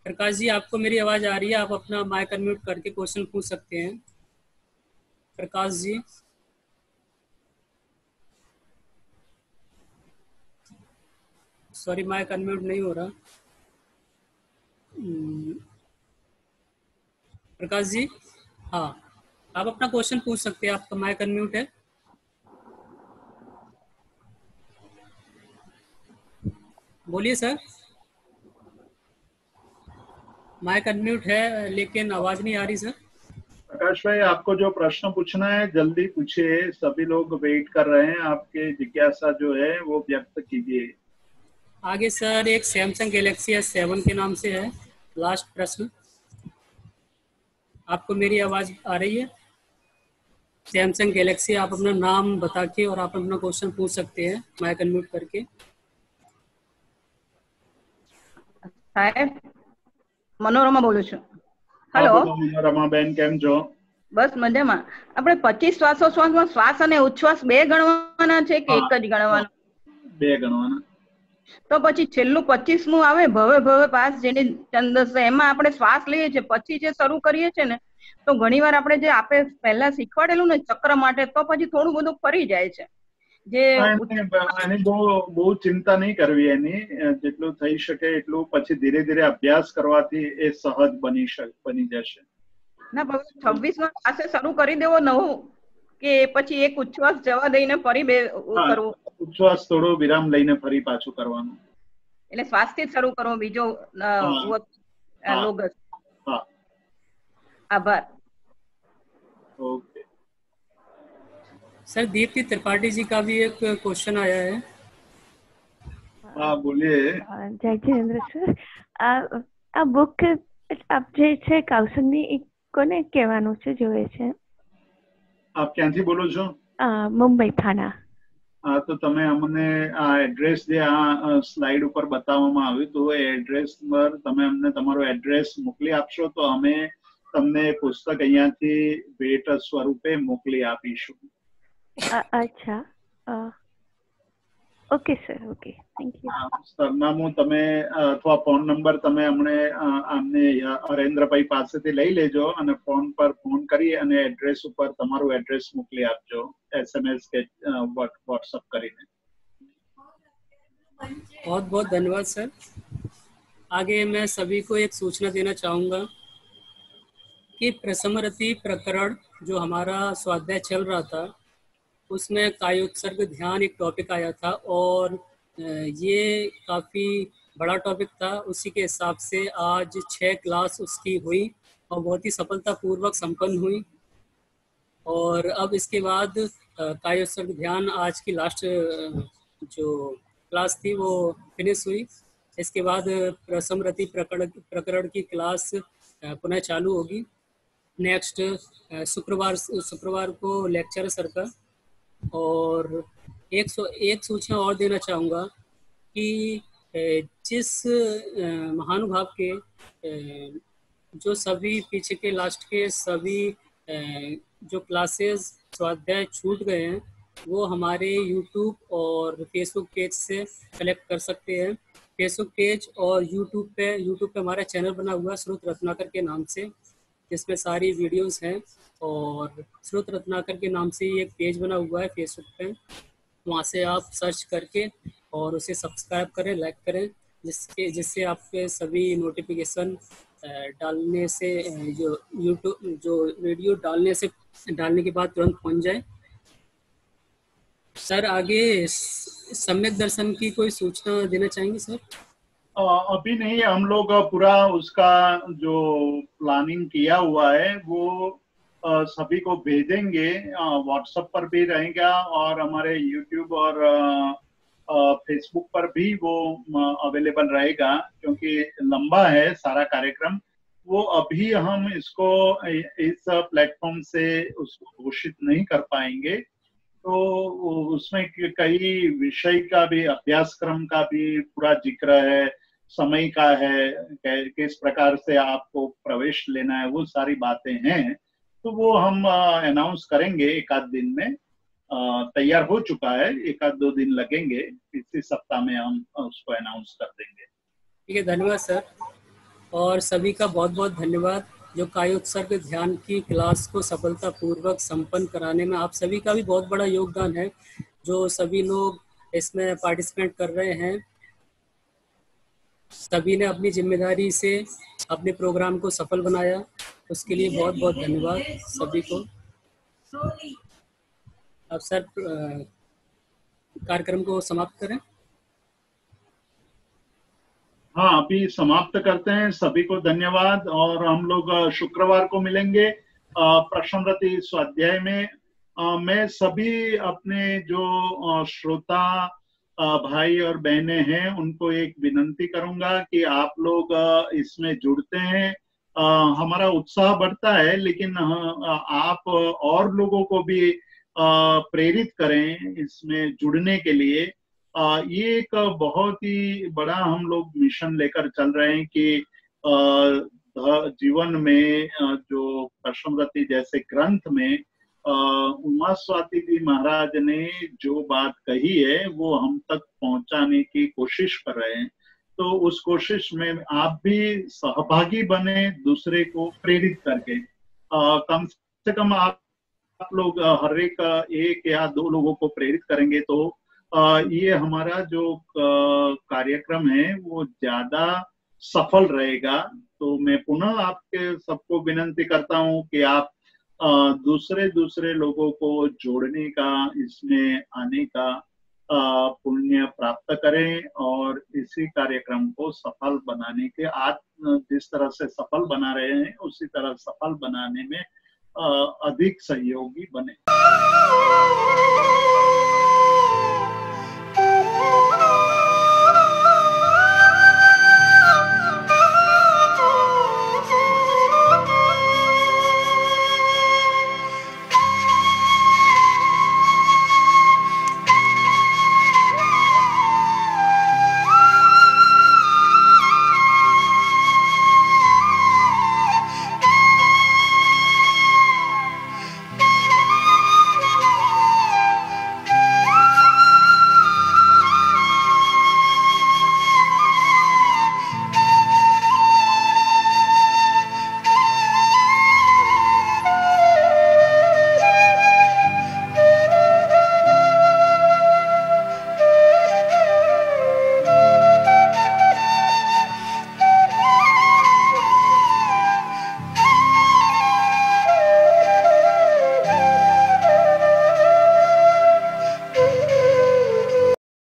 Speaker 1: प्रकाश जी आपको मेरी आवाज आ रही है? आप अपना माइक अनम्यूट करके क्वेश्चन पूछ सकते हैं. Prakash ji. Sorry mic unmute नहीं हो रहा. प्रकाश जी हाँ, आप अपना क्वेश्चन पूछ सकते हैं. आपका माइक अनम्यूट है. बोलिए सर. माइक अनम्यूट है लेकिन आवाज नहीं आ रही सर.
Speaker 2: प्रकाश भाई, आपको जो प्रश्न पूछना है जल्दी पूछिए. सभी लोग वेट कर रहे हैं. आपके जिज्ञासा जो है वो व्यक्त कीजिए.
Speaker 1: आगे सर एक सैमसंग गैलेक्सी S7 के नाम से है. लास्ट प्रश्न. आपको मेरी आवाज आ रही है? सैमसंग गैलेक्सी, आप अपना नाम बता के और आप अपना क्वेश्चन पूछ सकते हैं माइक अनम्यूट करके.
Speaker 8: साहेब મનોરમા બોલું છું. હેલો
Speaker 2: મનોરમાબેન, કેમ છો?
Speaker 8: બસ મજામાં. આપણે 25 શ્વાસોશ્વાસમાં શ્વાસ અને ઉચ્છ્વાસ બે ગણવાના છે કે એક જ ગણવાનો?
Speaker 2: બે ગણવાના.
Speaker 8: તો પછી છેલ્લું 25મું આવે ભવે ભવે પાસ જેની છંદસ છે, એમાં આપણે શ્વાસ લઈએ છીએ પછી જે શરૂ કરીએ છીએ ને તો ઘણીવાર આપણે જે આપણે પહેલા શીખવાડેલું ને ચક્ર માટે તો પછી થોડું બધું ફરી જાય છે.
Speaker 2: બહુ ચિંતા નહીં કરવી એની. જેટલું થઈ શકે એટલું પછી ધીરે ધીરે અભ્યાસ કરવાથી એ સહજ બની જશે.
Speaker 8: ના 26માં પાસે શરૂ કરી દેવો નવું કે પછી એક ઉચ્છ્વાસ જવા દઈને ફરી બે કરવું?
Speaker 2: ઉચ્છ્વાસ થોડો વિરામ લઈને ફરી પાછું કરવાનું.
Speaker 8: એટલે શ્વાસથી જ શરૂ કરવો, બીજો લોગસ. આભાર.
Speaker 2: ઓકે
Speaker 1: सर दीप्ति त्रिपाठी जी का भी एक क्वेश्चन आया है.
Speaker 2: हाँ बोलिए.
Speaker 9: जय जितेंद्र सर, आ बुक आप જે છે કાઉસંગની કોને કહેવાનું છે જોવે છે?
Speaker 2: આપ ક્યાંથી બોલો છો?
Speaker 9: મુંબઈ થાના.
Speaker 2: હા, તો તમે અમને આ એડ્રેસ જે આ સ્લાઇડ ઉપર બતાવવામાં આવ્યું તો એ એડ્રેસ પર તમે અમને તમારો એડ્રેસ મોકલી આપશો તો અમે તમને પુસ્તક અહીંયાથી ભેટ સ્વરૂપે મોકલી આપીશું.
Speaker 9: અચ્છા, okay sir, okay, thank you.
Speaker 2: સરનામું તમે અથવા ફોન નંબર તમે અમને હરેન્દ્રભાઈ પાસેથી લઈ લેજો અને ફોન પર ફોન કરી અને એડ્રેસ ઉપર તમારું એડ્રેસ મોકલી આપજો, SMS કે WhatsApp કરીને.
Speaker 1: बहुत बहुत धन्यवाद सर. आगे मैं सभी को एक सूचना देना चाहूँगा कि प्रसमरति प्रकरण जो हमारा स्वाध्याय चल रहा था उसमें कायोत्सर्ग ध्यान एक टॉपिक आया था और ये काफ़ी बड़ा टॉपिक था. उसी के हिसाब से आज 6 क्लास उसकी हुई और बहुत ही सफलतापूर्वक संपन्न हुई. और अब इसके बाद कायोत्सर्ग ध्यान आज की लास्ट जो क्लास थी वो फिनिश हुई. इसके बाद प्रसमरति प्रकरण की क्लास पुनः चालू होगी. नेक्स्ट शुक्रवार को लेक्चर सर का. और एक सूचना और देना चाहूँगा कि जिस महानुभाव के जो सभी पीछे के लास्ट के सभी जो क्लासेस स्वाध्याय छूट गए हैं वो हमारे YouTube और Facebook पेज से कलेक्ट कर सकते हैं. फेसबुक पेज और यूट्यूब पे हमारा चैनल बना हुआ है श्रुत रत्नाकर के नाम से, जिसमें सारी वीडियोस हैं. और श्रुत रत्नाकर के नाम से एक पेज बना हुआ है फेसबुक पे, वहाँ से आप सर्च करके और उसे सब्सक्राइब करें, लाइक करें, जिससे आपके सभी नोटिफिकेशन डालने से जो यूट्यूब जो वीडियो डालने के बाद तुरंत पहुँच जाए. सर आगे सम्यक दर्शन की कोई सूचना देना चाहेंगे सर?
Speaker 2: अभी नहीं, हम लोग पूरा उसका जो प्लानिंग किया हुआ है वो सभी को भेजेंगे. व्हाट्सएप पर भी रहेगा और हमारे यूट्यूब और फेसबुक पर भी वो अवेलेबल रहेगा. क्योंकि लंबा है सारा कार्यक्रम, वो अभी हम इसको इस प्लेटफॉर्म से उसको घोषित नहीं कर पाएंगे. तो उसमें कई विषय का भी, अभ्यासक्रम का भी पूरा जिक्र है, समय का है, किस प्रकार से आपको प्रवेश लेना है, वो सारी बातें हैं. तो वो हम अनाउंस करेंगे एक आध दिन में. तैयार हो चुका है, एक आध 2 दिन लगेंगे, इसी सप्ताह में हम उसको अनाउंस कर देंगे.
Speaker 1: ठीक है, धन्यवाद सर. और सभी का बहुत बहुत धन्यवाद जो कायोत्सर्ग ध्यान की क्लास को सफलतापूर्वक संपन्न कराने में आप सभी का भी बहुत बड़ा योगदान है. जो सभी लोग इसमें पार्टिसिपेट कर रहे हैं, सभी ने अपनी जिम्मेदारी से अपने प्रोग्राम को सफल बनाया, उसके लिए बहुत बहुत धन्यवाद सभी को. अब सर कार्यक्रम को समाप्त करें.
Speaker 2: हाँ, अभी समाप्त करते हैं. सभी को धन्यवाद. और हम लोग शुक्रवार को मिलेंगे प्रश्नरति स्वाध्याय में. मैं सभी अपने जो श्रोता भाई और बहनें हैं उनको एक विनंती करूंगा कि आप लोग इसमें जुड़ते हैं. हमारा उत्साह बढ़ता है, लेकिन आप और लोगों को भी प्रेरित करें इसमें जुड़ने के लिए. ये एक बहुत ही बड़ा हम लोग मिशन लेकर चल रहे हैं कि जीवन में जो प्रश्नरति जैसे ग्रंथ में उमा स्वाति जी महाराज ने जो बात कही है वो हम तक पहुंचाने की कोशिश कर रहे हैं. तो उस कोशिश में आप भी सहभागी बने, दूसरे को प्रेरित करके. कम से कम आप लोग हर एक या 2 लोगों को प्रेरित करेंगे तो ये हमारा जो कार्यक्रम है वो ज्यादा सफल रहेगा. तो मैं पुनः आपके सबको विनंती करता हूँ कि आप दूसरे लोगों को जोड़ने का, इसमें आने का पुण्य प्राप्त करें और इसी कार्यक्रम को सफल बनाने के आज जिस तरह से सफल बना रहे हैं उसी तरह सफल बनाने में अधिक सहयोगी बने.